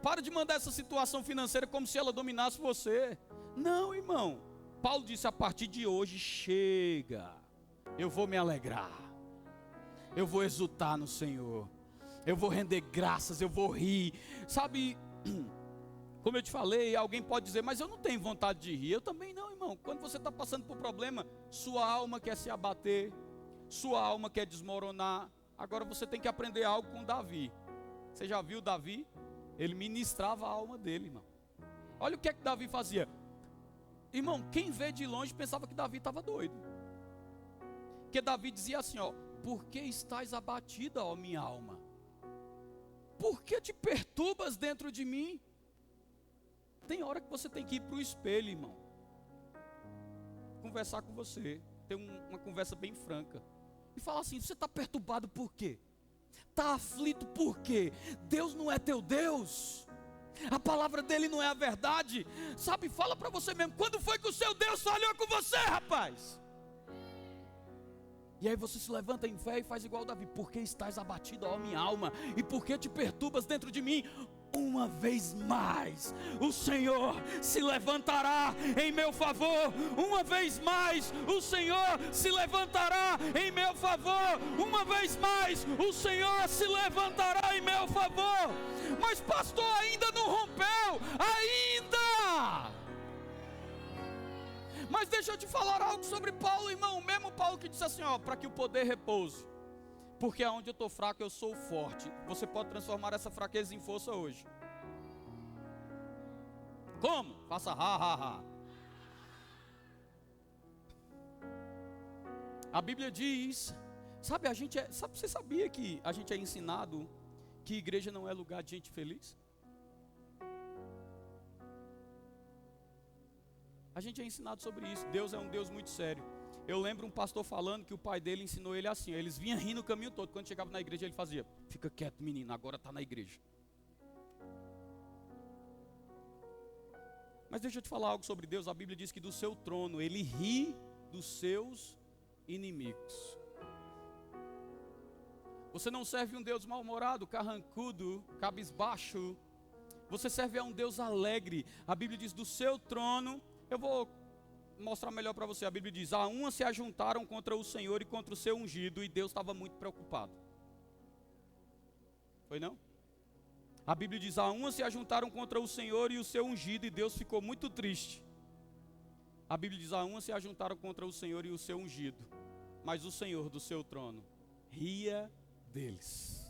Para de mandar essa situação financeira como se ela dominasse você. Não, irmão. Paulo disse: a partir de hoje chega. Eu vou me alegrar, eu vou exultar no Senhor, eu vou render graças, eu vou rir. Sabe, como eu te falei, alguém pode dizer: mas eu não tenho vontade de rir. Eu também não, irmão. Quando você está passando por problema, sua alma quer se abater, sua alma quer desmoronar. Agora você tem que aprender algo com Davi. Você já viu Davi? Ele ministrava a alma dele, irmão. Olha o que é que Davi fazia. Irmão, quem vê de longe pensava que Davi estava doido. Porque Davi dizia assim, ó: por que estás abatida, ó minha alma? Por que te perturbas dentro de mim? Tem hora que você tem que ir para o espelho, irmão, conversar com você, ter uma conversa bem franca, e falar assim: você está perturbado por quê? Está aflito por quê? Deus não é teu Deus? A palavra dele não é a verdade? Sabe, fala para você mesmo: quando foi que o seu Deus falhou com você, rapaz? E aí você se levanta em fé e faz igual Davi: por que estás abatido, ó minha alma? E por que te perturbas dentro de mim? Uma vez mais o Senhor se levantará em meu favor. Uma vez mais o Senhor se levantará em meu favor. Uma vez mais o Senhor se levantará em meu favor. Mas pastor, ainda não rompeu? Ainda! Mas deixa eu te falar algo sobre Paulo, irmão. O mesmo Paulo que disse assim, ó: para que o poder repouse. Porque aonde eu estou fraco, eu sou forte. Você pode transformar essa fraqueza em força hoje. Como? Faça ha, ha, ha. A Bíblia diz, sabe, você sabia que a gente é ensinado que igreja não é lugar de gente feliz? A gente é ensinado sobre isso. Deus é um Deus muito sério. Eu lembro um pastor falando que o pai dele ensinou ele assim. Eles vinham rindo o caminho todo. Quando chegava na igreja ele fazia: fica quieto, menino, agora está na igreja. Mas deixa eu te falar algo sobre Deus. A Bíblia diz que do seu trono ele ri dos seus inimigos. Você não serve um Deus mal-humorado, carrancudo, cabisbaixo. Você serve a um Deus alegre. A Bíblia diz do seu trono. Eu vou mostrar melhor para você. A Bíblia diz: a uma se ajuntaram contra o Senhor e contra o seu ungido, e Deus estava muito preocupado. Foi não? A Bíblia diz: a uma se ajuntaram contra o Senhor e o seu ungido, e Deus ficou muito triste. A Bíblia diz: a uma se ajuntaram contra o Senhor e o seu ungido, mas o Senhor do seu trono ria deles.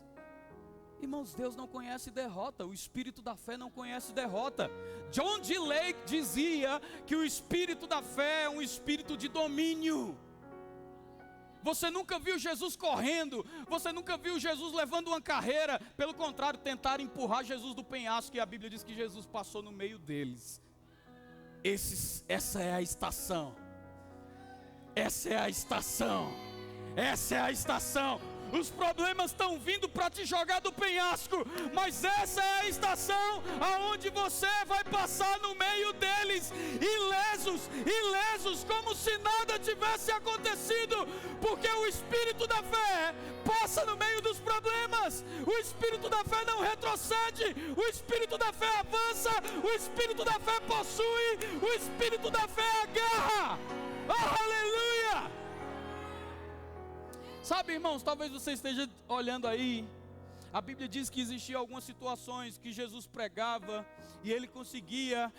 Irmãos, Deus não conhece derrota. O espírito da fé não conhece derrota. John G. Lake dizia que o espírito da fé é um espírito de domínio. Você nunca viu Jesus correndo. Você nunca viu Jesus levando uma carreira. Pelo contrário, tentaram empurrar Jesus do penhasco, e a Bíblia diz que Jesus passou no meio deles. Essa é a estação. Essa é a estação. Essa é a estação. Os problemas estão vindo para te jogar do penhasco, mas essa é a estação aonde você vai passar no meio deles, ilesos, como se nada tivesse acontecido, porque o espírito da fé passa no meio dos problemas. O espírito da fé não retrocede, o espírito da fé avança, o espírito da fé possui, o espírito da fé agarra. Oh, aleluia! Sabe, irmãos, talvez você esteja olhando aí, a Bíblia diz que existiam algumas situações que Jesus pregava e ele conseguia,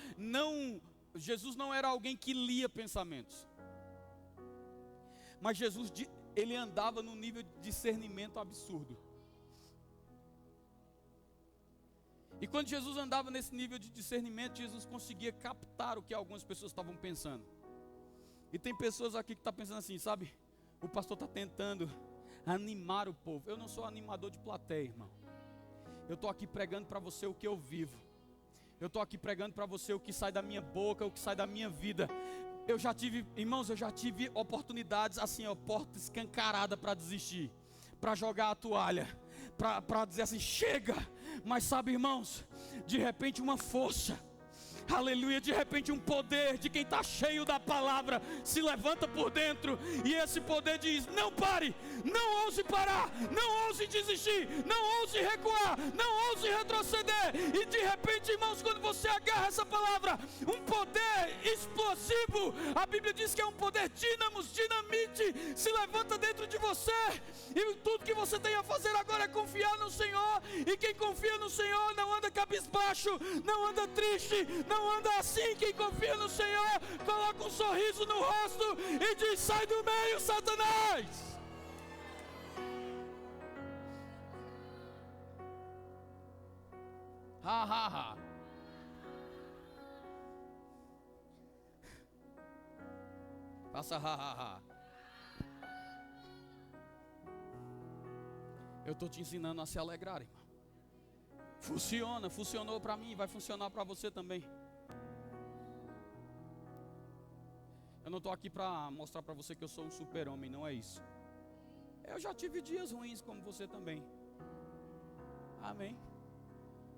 Jesus não era alguém que lia pensamentos, mas Jesus, ele andava num nível de discernimento absurdo. E quando Jesus andava nesse nível de discernimento, Jesus conseguia captar o que algumas pessoas estavam pensando. E tem pessoas aqui que estão pensando assim, sabe? O pastor está tentando animar o povo. Eu não sou animador de plateia, irmão. Eu estou aqui pregando para você o que eu vivo. Eu estou aqui pregando para você o que sai da minha boca, o que sai da minha vida. Irmãos, eu já tive oportunidades assim, ó, porta escancarada para desistir, para jogar a toalha, para dizer assim, chega. Mas sabe, irmãos, de repente uma força, aleluia, de repente um poder de quem está cheio da palavra se levanta por dentro, e esse poder diz: não pare, não ouse parar, não ouse desistir, não ouse recuar, não ouse retroceder. E de repente, irmãos, quando você agarra essa palavra, um poder explosivo, a Bíblia diz que é um poder dinamite, se levanta dentro de você, e tudo que você tem a fazer agora é confiar no Senhor. E quem confia no Senhor não anda cabisbaixo, não anda triste, não anda assim. Quem confia no Senhor coloca um sorriso no rosto e diz: sai do meio, Satanás. Ha, ha, ha. Faça ha, ha, ha. Eu estou te ensinando a se alegrar, irmão. Funcionou para mim, vai funcionar para você também. Eu não estou aqui para mostrar para você que eu sou um super-homem, não é isso. Eu já tive dias ruins como você também. Amém.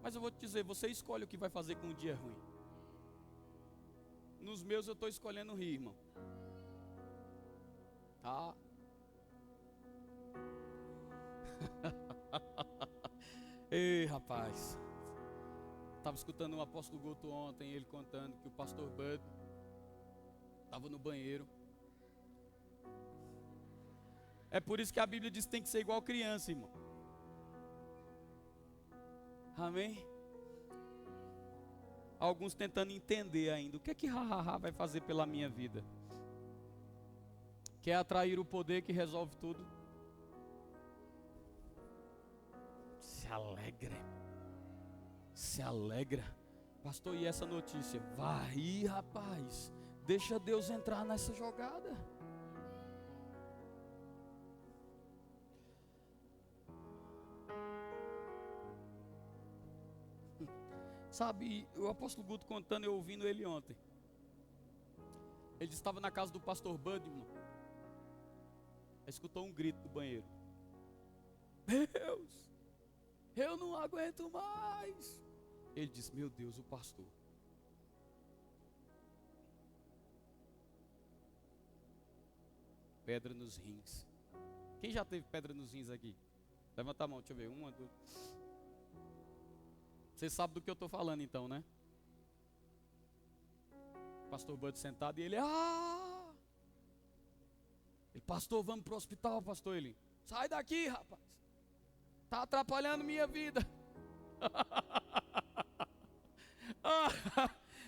Mas eu vou te dizer, você escolhe o que vai fazer com um dia ruim. Nos meus eu estou escolhendo rir, irmão. Tá? Ei, rapaz, estava escutando o apóstolo Guto ontem, ele contando que o pastor Bud estava no banheiro. É por isso que a Bíblia diz que tem que ser igual criança, irmão. Amém? Alguns tentando entender ainda o que é que ha vai fazer pela minha vida. Quer atrair o poder que resolve tudo? alegra. Se alegra. Pastor, e essa notícia? Vai, rapaz. Deixa Deus entrar nessa jogada. Sabe, o apóstolo Guto contando, eu ouvindo ele ontem. Ele estava na casa do pastor Bud, irmão. Escutou um grito do banheiro. Deus, eu não aguento mais. Ele disse, meu Deus, o pastor. Pedra nos rins. Quem já teve pedra nos rins aqui? Levanta a mão, deixa eu ver. Uma, duas. Você sabe do que eu estou falando então, né? Pastor Bud sentado e ele, ele, pastor, vamos para o hospital, pastor. Ele, sai daqui, rapaz. Está atrapalhando minha vida.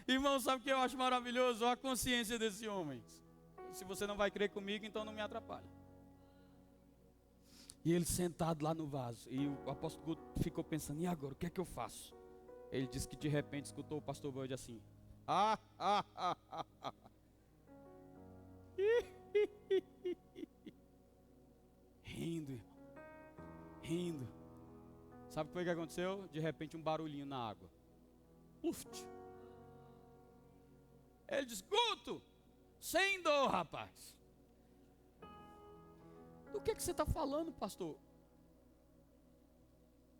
Irmão, sabe o que eu acho maravilhoso? A consciência desse homem. Se você não vai crer comigo, então não me atrapalha. E ele sentado lá no vaso. E o apóstolo Guto ficou pensando, e agora, o que é que eu faço? Ele disse que de repente escutou o pastor Bud assim. Rindo, irmão. Rindo. Sabe o que foi que aconteceu? De repente um barulhinho na água. Uft. Ele disse, Guto, sem dor, rapaz. Do que você está falando, pastor?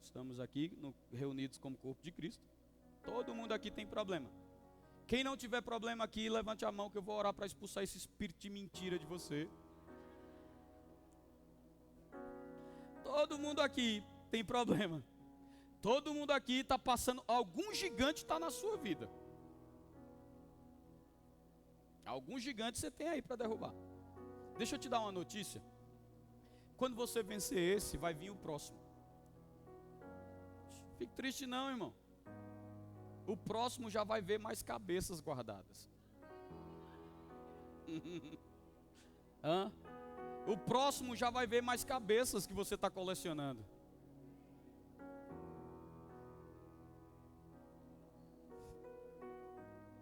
Estamos aqui reunidos como corpo de Cristo. Todo mundo aqui tem problema. Quem não tiver problema aqui, levante a mão que eu vou orar para expulsar esse espírito de mentira de você. Todo mundo aqui tem problema. Todo mundo aqui está passando, algum gigante está na sua vida. Algum gigante você tem aí para derrubar. Deixa eu te dar uma notícia. Quando você vencer esse, vai vir o próximo. Fique triste não, irmão. O próximo já vai ver mais cabeças guardadas. O próximo já vai ver mais cabeças que você está colecionando.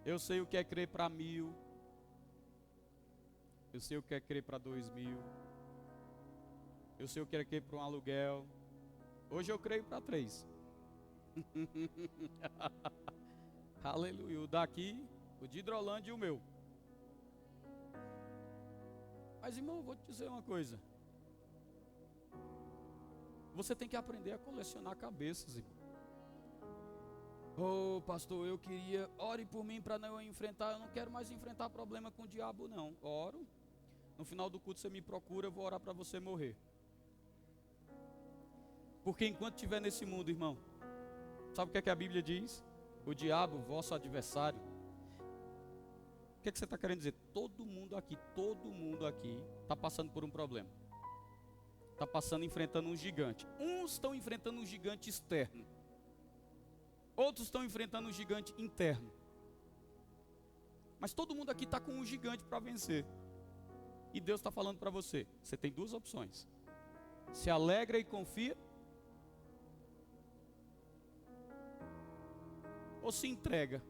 Eu sei o que é crer para 1000. Eu sei o que é crer para 2000. Eu sei o que é crer para um aluguel. Hoje eu creio para 3. Aleluia. O daqui, o de Hidrolândia e o meu. Mas irmão, eu vou te dizer uma coisa. Você tem que aprender a colecionar cabeças, irmão. Oh, pastor, eu queria, ore por mim para não enfrentar. Eu não quero mais enfrentar problema com o diabo, não. Oro. No final do culto você me procura, eu vou orar para você morrer. Porque enquanto estiver nesse mundo, irmão, sabe o que a Bíblia diz? O diabo, vosso adversário. O que você está querendo dizer? Todo mundo aqui está passando por um problema. Está passando, enfrentando um gigante. Uns estão enfrentando um gigante externo. Outros estão enfrentando um gigante interno. Mas todo mundo aqui está com um gigante para vencer. E Deus está falando para você. Você tem duas opções. Se alegra e confia. Ou se entrega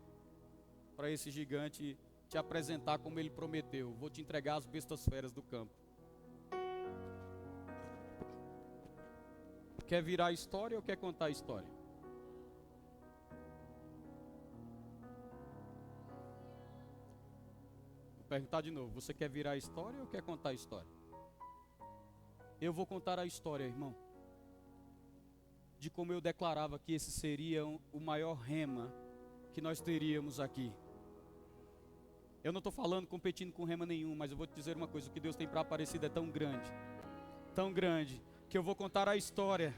para esse gigante te apresentar como ele prometeu. Vou te entregar as bestas feras do campo. Quer virar a história ou quer contar a história? Vou perguntar de novo. Você quer virar a história ou quer contar a história? Eu vou contar a história, irmão. De como eu declarava que esse seria o maior rema que nós teríamos aqui. Eu não estou falando competindo com rema nenhum, mas eu vou te dizer uma coisa: o que Deus tem para Aparecida é tão grande, que eu vou contar a história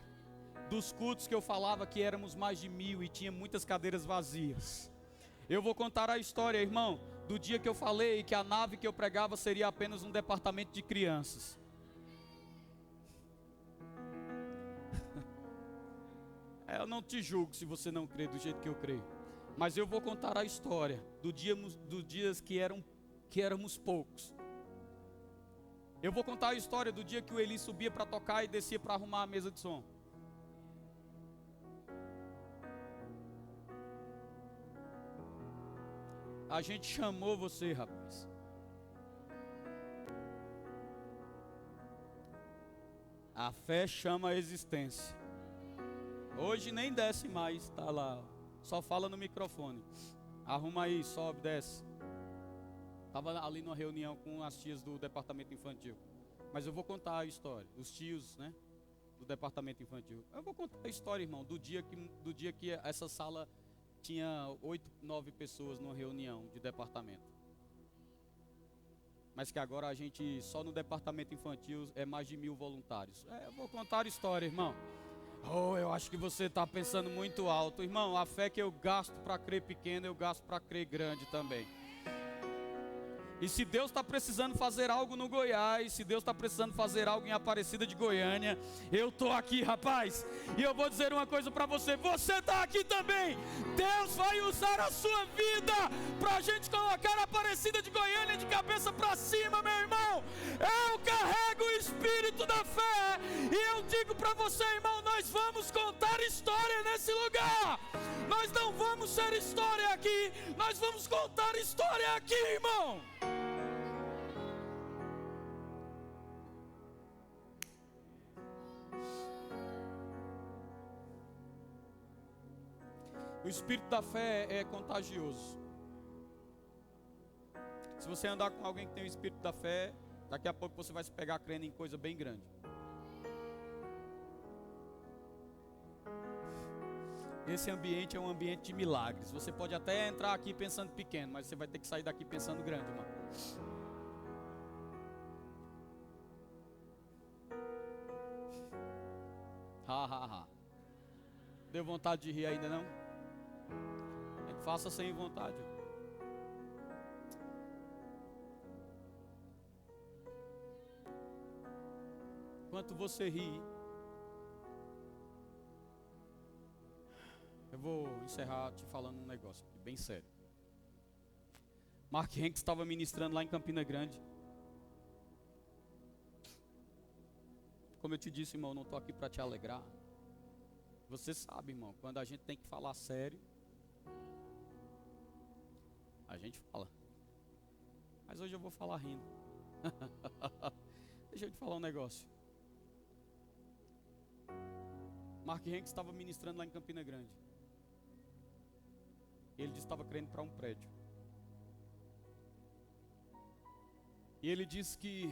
dos cultos que eu falava que éramos mais de 1000 e tinha muitas cadeiras vazias. Eu vou contar a história, irmão, do dia que eu falei que a nave que eu pregava seria apenas um departamento de crianças. Eu não te julgo se você não crê do jeito que eu creio. Mas eu vou contar a história dos dias que éramos poucos. Eu vou contar a história do dia que o Eli subia para tocar e descia para arrumar a mesa de som. A gente chamou você, rapaz. A fé chama a existência. Hoje nem desce mais, tá lá. Só fala no microfone. Arruma aí, sobe, desce. Estava ali numa reunião com as tias do departamento infantil. Mas eu vou contar a história. Os tios, né? Do departamento infantil. Eu vou contar a história, irmão, do dia que essa sala tinha 8, 9 pessoas numa reunião de departamento. Mas que agora a gente, só no departamento infantil, é mais de 1000 voluntários. Eu vou contar a história, irmão. Oh, eu acho que você está pensando muito alto. Irmão, a fé que eu gasto para crer pequeno, eu gasto para crer grande também. E se Deus está precisando fazer algo no Goiás, se Deus está precisando fazer algo em Aparecida de Goiânia, eu estou aqui, rapaz. E eu vou dizer uma coisa para você: você está aqui também. Deus vai usar a sua vida para a gente colocar a Aparecida de Goiânia de cabeça para cima, meu irmão. Eu carrego o espírito da fé. E eu digo para você, irmão, nós vamos contar história nesse lugar. Nós não vamos ser história aqui, nós vamos contar história aqui, irmão. O espírito da fé é contagioso. Se você andar com alguém que tem o espírito da fé, daqui a pouco você vai se pegar crendo em coisa bem grande. Esse ambiente é um ambiente de milagres. Você pode até entrar aqui pensando pequeno, mas você vai ter que sair daqui pensando grande, irmão. Ha, ha, ha. Deu vontade de rir ainda não? Faça sem vontade. Enquanto você ri, eu vou encerrar te falando um negócio aqui, bem sério. Mark Hanks estava ministrando lá em Campina Grande. Como eu te disse, irmão, não estou aqui para te alegrar. Você sabe, irmão, quando a gente tem que falar sério, a gente fala. Mas hoje eu vou falar rindo. Deixa eu te falar um negócio. Mark Hanks estava ministrando lá em Campina Grande. Ele disse que estava querendo para um prédio. E ele disse que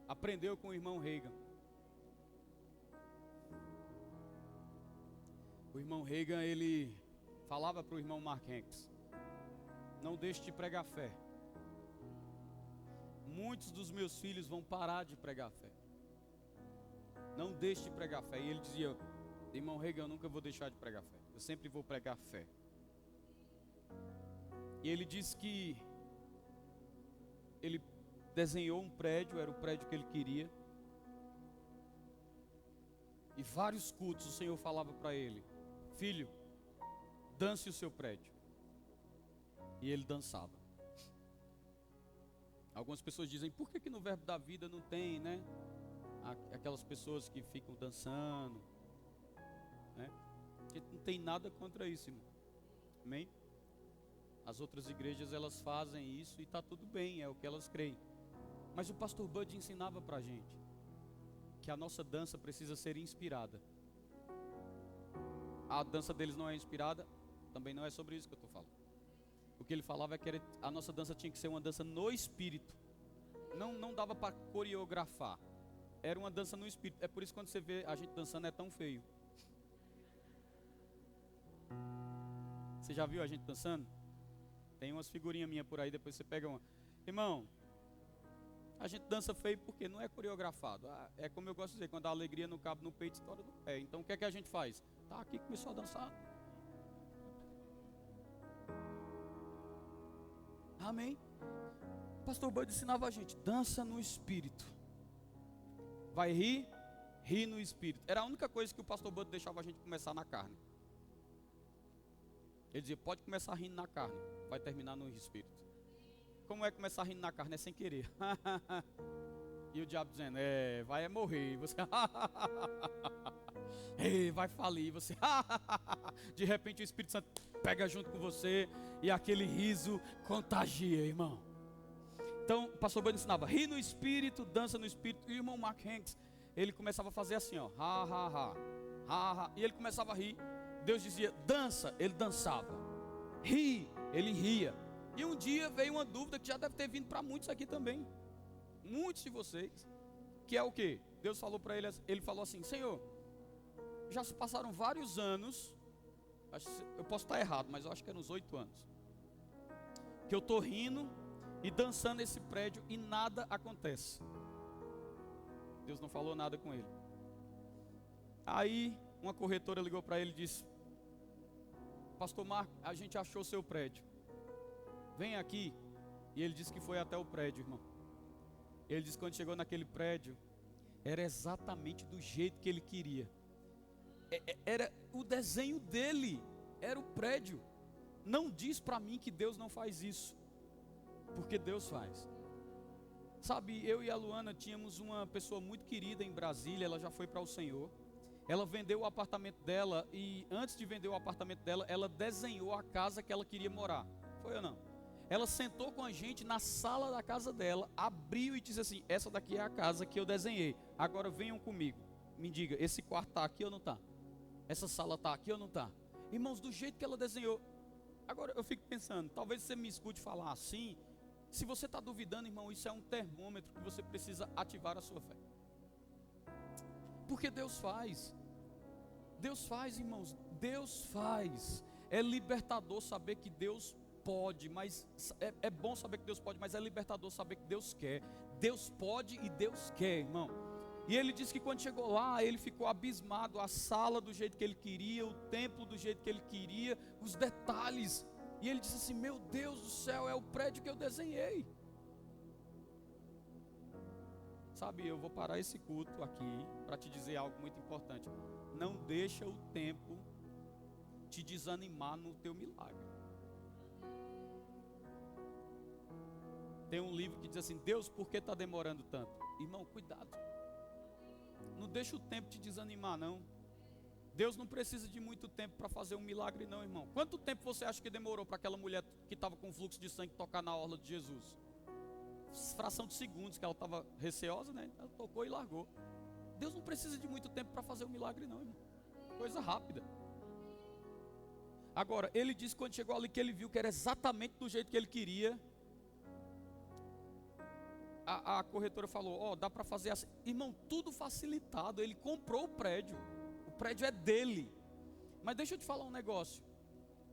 aprendeu com o irmão Reagan. O irmão Reagan, ele falava para o irmão Mark Hanks: não deixe de pregar fé. Muitos dos meus filhos vão parar de pregar fé. Não deixe de pregar fé. E ele dizia: irmão Reagan, eu nunca vou deixar de pregar fé. Eu sempre vou pregar fé. E ele disse que ele desenhou um prédio, era o prédio que ele queria. E vários cultos o Senhor falava para ele: filho, dance o seu prédio. E ele dançava. Algumas pessoas dizem: por que no Verbo da Vida não tem, né? Aquelas pessoas que ficam dançando, né? Porque não tem nada contra isso, irmão. Amém? As outras igrejas, elas fazem isso e está tudo bem, é o que elas creem. Mas o pastor Bud ensinava para a gente que a nossa dança precisa ser inspirada. A dança deles não é inspirada, também não é sobre isso que eu estou falando. O que ele falava é que a nossa dança tinha que ser uma dança no espírito. Não dava para coreografar. Era uma dança no espírito. É por isso que quando você vê a gente dançando é tão feio. Você já viu a gente dançando? Tem umas figurinhas minhas por aí, depois você pega uma. Irmão, a gente dança feio porque não é coreografado. É como eu gosto de dizer, quando a alegria não cabe no peito, estoura do pé. Então o que é que a gente faz? Tá aqui, começou a dançar. Amém? O pastor Bud ensinava a gente: dança no espírito. Vai rir, ri no espírito. Era a única coisa que o pastor Bud deixava a gente começar na carne. Ele dizia: pode começar rindo na carne, vai terminar no espírito. Como é começar rindo na carne? É sem querer. E o diabo dizendo: vai morrer. E você Ei, vai falir, você, de repente o Espírito Santo pega junto com você e aquele riso contagia, irmão. Então, o pastor Bani ensinava, ri no Espírito, dança no Espírito. E o irmão Mark Hanks, ele começava a fazer assim, ó, e ele começava a rir. Deus dizia, dança, ele dançava. Ri, ele ria. E um dia veio uma dúvida que já deve ter vindo para muitos aqui também, muitos de vocês, que é o quê? Deus falou para ele falou assim, Senhor, já se passaram vários anos, eu posso estar errado, mas eu acho que é nos 8 anos, que eu estou rindo e dançando nesse prédio e nada acontece. Deus não falou nada com ele. Aí uma corretora ligou para ele e disse, pastor Marco, a gente achou seu prédio, vem aqui. E ele disse que foi até o prédio, irmão. Ele disse que quando chegou naquele prédio, era exatamente do jeito que ele queria. Era o desenho dele, era o prédio. Não diz para mim que Deus não faz isso, porque Deus faz. Sabe, eu e a Luana tínhamos uma pessoa muito querida em Brasília, ela já foi para o Senhor. Ela vendeu o apartamento dela e antes de vender o apartamento dela, ela desenhou a casa que ela queria morar. Foi ou não? Ela sentou com a gente na sala da casa dela, abriu e disse assim, essa daqui é a casa que eu desenhei, agora venham comigo, me diga, esse quarto está aqui ou não está? Essa sala está aqui ou não está? Irmãos, do jeito que ela desenhou. Agora eu fico pensando, talvez você me escute falar assim. Se você está duvidando, irmão, isso é um termômetro que você precisa ativar a sua fé. Porque Deus faz. Deus faz, irmãos. Deus faz. É libertador saber que Deus pode, mas é bom saber que Deus pode, mas é libertador saber que Deus quer. Deus pode e Deus quer, irmão. E ele disse que quando chegou lá, ele ficou abismado, a sala do jeito que ele queria, o templo do jeito que ele queria, os detalhes. E ele disse assim, meu Deus do céu, é o prédio que eu desenhei. Sabe, eu vou parar esse culto aqui para te dizer algo muito importante. Não deixa o tempo te desanimar no teu milagre. Tem um livro que diz assim, Deus, por que está demorando tanto? Irmão, cuidado. Não deixa o tempo te desanimar, não. Deus não precisa de muito tempo para fazer um milagre, não, irmão. Quanto tempo você acha que demorou para aquela mulher que estava com fluxo de sangue tocar na orla de Jesus? Fração de segundos, que ela estava receosa, né? Ela tocou e largou. Deus não precisa de muito tempo para fazer um milagre, não, irmão. Coisa rápida. Agora, ele disse quando chegou ali que ele viu que era exatamente do jeito que ele queria. A corretora falou, ó, dá para fazer assim. Irmão, tudo facilitado. Ele comprou o prédio é dele. Mas deixa eu te falar um negócio.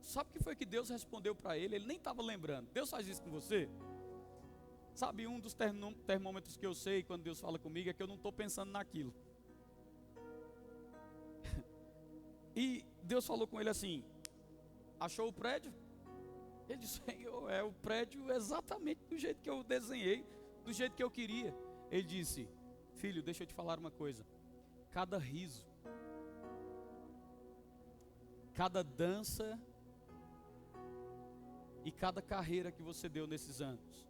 Sabe o que foi que Deus respondeu para ele? Ele nem estava lembrando. Deus faz isso com você? Sabe, um dos termômetros que eu sei quando Deus fala comigo é que eu não estou pensando naquilo. E Deus falou com ele assim, achou o prédio? Ele disse, Senhor, é o prédio exatamente do jeito que eu desenhei, do jeito que eu queria. Ele disse, filho, deixa eu te falar uma coisa. Cada riso, cada dança e cada carreira que você deu nesses anos,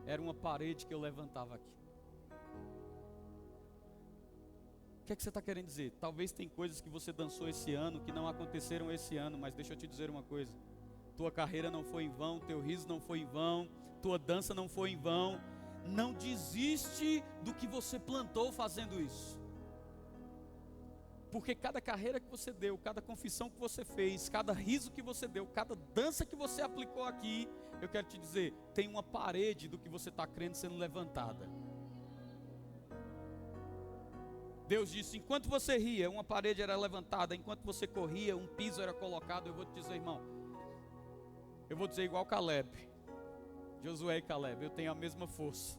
era uma parede que eu levantava aqui. O que é que você está querendo dizer? Talvez tem coisas que você dançou esse ano que não aconteceram esse ano, mas deixa eu te dizer uma coisa. Tua carreira não foi em vão, teu riso não foi em vão, tua dança não foi em vão. Não desiste do que você plantou fazendo isso. Porque cada carreira que você deu, cada confissão que você fez, cada riso que você deu, cada dança que você aplicou aqui, eu quero te dizer, tem uma parede do que você está crendo sendo levantada. Deus disse, enquanto você ria, uma parede era levantada, enquanto você corria, um piso era colocado. Eu vou te dizer, irmão, eu vou dizer igual Caleb, Josué e Caleb, eu tenho a mesma força,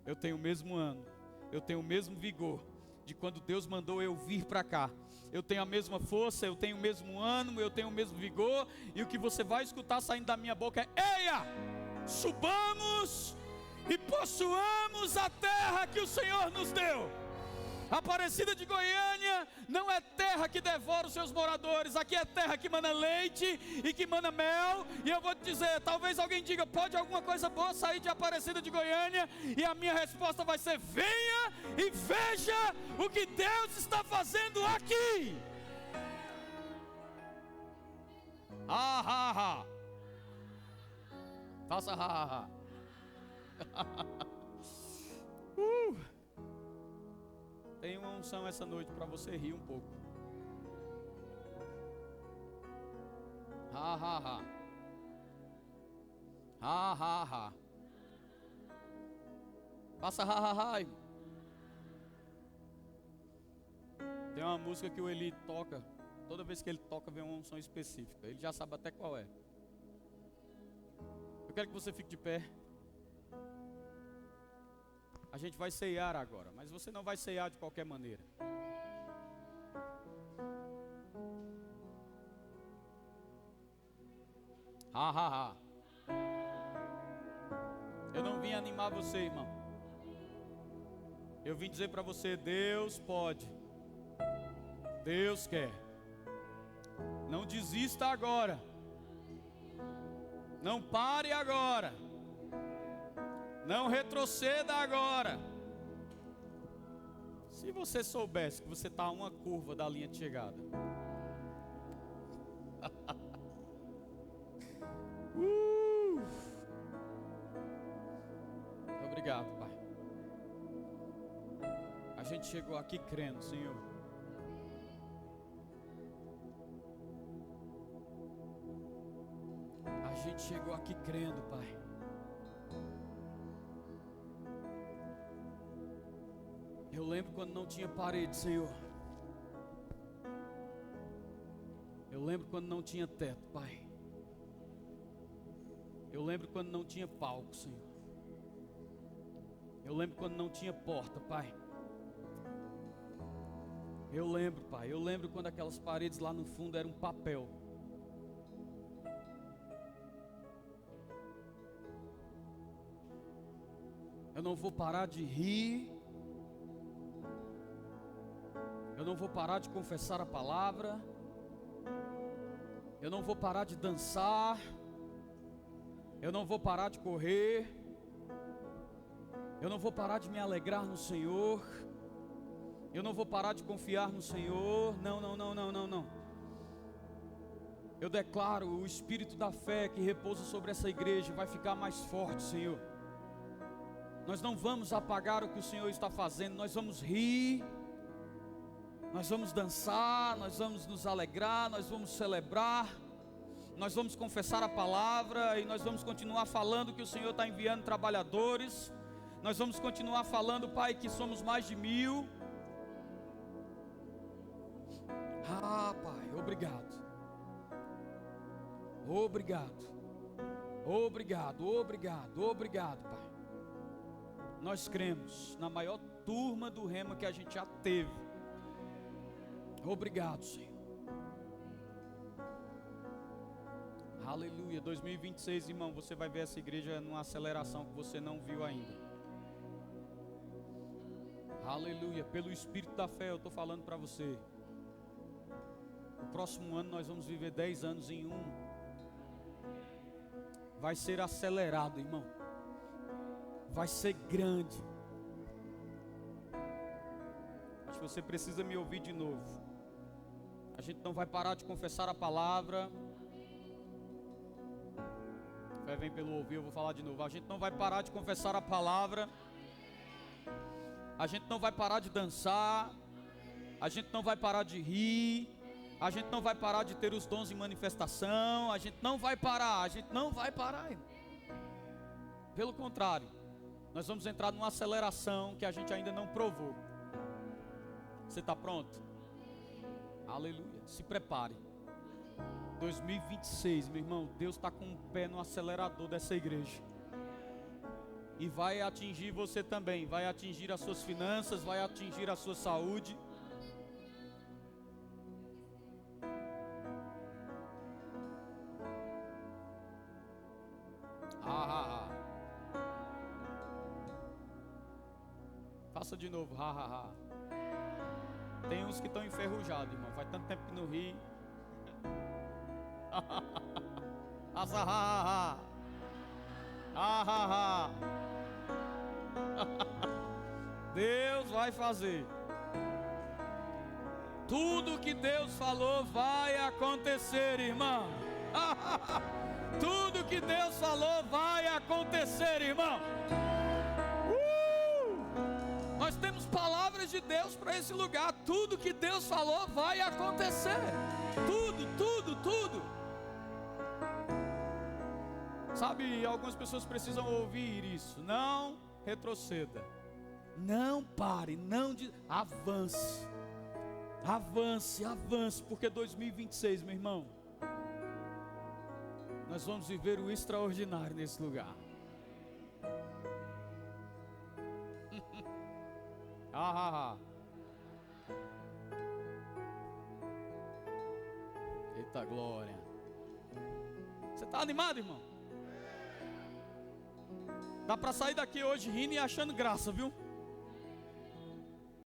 eu tenho o mesmo ano, eu tenho o mesmo vigor de quando Deus mandou eu vir para cá. Eu tenho a mesma força, eu tenho o mesmo ânimo, eu tenho o mesmo vigor. E o que você vai escutar saindo da minha boca é, eia, subamos e possuamos a terra que o Senhor nos deu. Aparecida de Goiânia não é terra terra que devora os seus moradores, aqui é terra que mana leite e que mana mel. E eu vou te dizer, talvez alguém diga, pode alguma coisa boa sair de Aparecida de Goiânia? E a minha resposta vai ser, venha e veja o que Deus está fazendo aqui. Ha, ha, ha. Faça ha, ha, ha. Tem uma unção essa noite para você rir um pouco. Ha, ha, ha. Ha, ha, ha. Faça ha, ha, ha. Tem uma música que o Eli toca. Toda vez que ele toca vem uma unção específica. Ele já sabe até qual é. Eu quero que você fique de pé. A gente vai ceiar agora, mas você não vai ceiar de qualquer maneira. Ha, ha, ha. Eu não vim animar você, irmão. Eu vim dizer para você, Deus pode. Deus quer. Não desista agora. Não pare agora. Não retroceda agora. Se você soubesse que você está a uma curva da linha de chegada. Obrigado, Pai. A gente chegou aqui crendo, Senhor. A gente chegou aqui crendo, Pai. Eu lembro quando não tinha parede, Senhor. Eu lembro quando não tinha teto, Pai. Eu lembro quando não tinha palco, Senhor. Eu lembro quando não tinha porta, Pai. Eu lembro, Pai. Eu lembro quando aquelas paredes lá no fundo eram papel. Eu não vou parar de rir. Eu não vou parar de confessar a palavra. Eu não vou parar de dançar. Eu não vou parar de correr. Eu não vou parar de me alegrar no Senhor. Eu não vou parar de confiar no Senhor. Não, não, não, não, não, não. Eu declaro o espírito da fé que repousa sobre essa igreja vai ficar mais forte, Senhor. Nós não vamos apagar o que o Senhor está fazendo. Nós vamos rir. Nós vamos dançar, nós vamos nos alegrar, nós vamos celebrar, nós vamos confessar a palavra e nós vamos continuar falando que o Senhor está enviando trabalhadores. Nós vamos continuar falando, Pai, que somos mais de 1000. Ah, Pai, obrigado. Obrigado. Obrigado, obrigado, obrigado, Pai. Nós cremos na maior turma do Rema que a gente já teve. Obrigado, Senhor. Aleluia. 2026, irmão, você vai ver essa igreja numa aceleração que você não viu ainda. Aleluia. Pelo Espírito da fé eu estou falando para você. O próximo ano nós vamos viver 10 anos em um. Vai ser acelerado, irmão. Vai ser grande. Acho que você precisa me ouvir de novo. A gente não vai parar de confessar a palavra. Fé vem pelo ouvir, eu vou falar de novo. A gente não vai parar de confessar a palavra. A gente não vai parar de dançar. A gente não vai parar de rir. A gente não vai parar de ter os dons em manifestação. A gente não vai parar. A gente não vai parar. Pelo contrário, nós vamos entrar numa aceleração que a gente ainda não provou. Você está pronto? Aleluia, se prepare. 2026, meu irmão, Deus está com o pé no acelerador dessa igreja. E vai atingir você também. Vai atingir as suas finanças, vai atingir a sua saúde. Faça de novo. Tem uns que estão enferrujados, irmão. Faz tanto tempo que não ri. Azahaha. Ahaha. Deus vai fazer. Tudo que Deus falou vai acontecer, irmão. Tudo que Deus falou vai acontecer, irmão. Nós temos palavras de Deus para esse lugar. Tudo que Deus falou vai acontecer. Tudo. Sabe, algumas pessoas precisam ouvir isso. Não retroceda. Não pare, avance. Avance, porque 2026, meu irmão, nós vamos viver o extraordinário nesse lugar. Eita glória. Você está animado, irmão? Dá para sair daqui hoje rindo e achando graça, viu?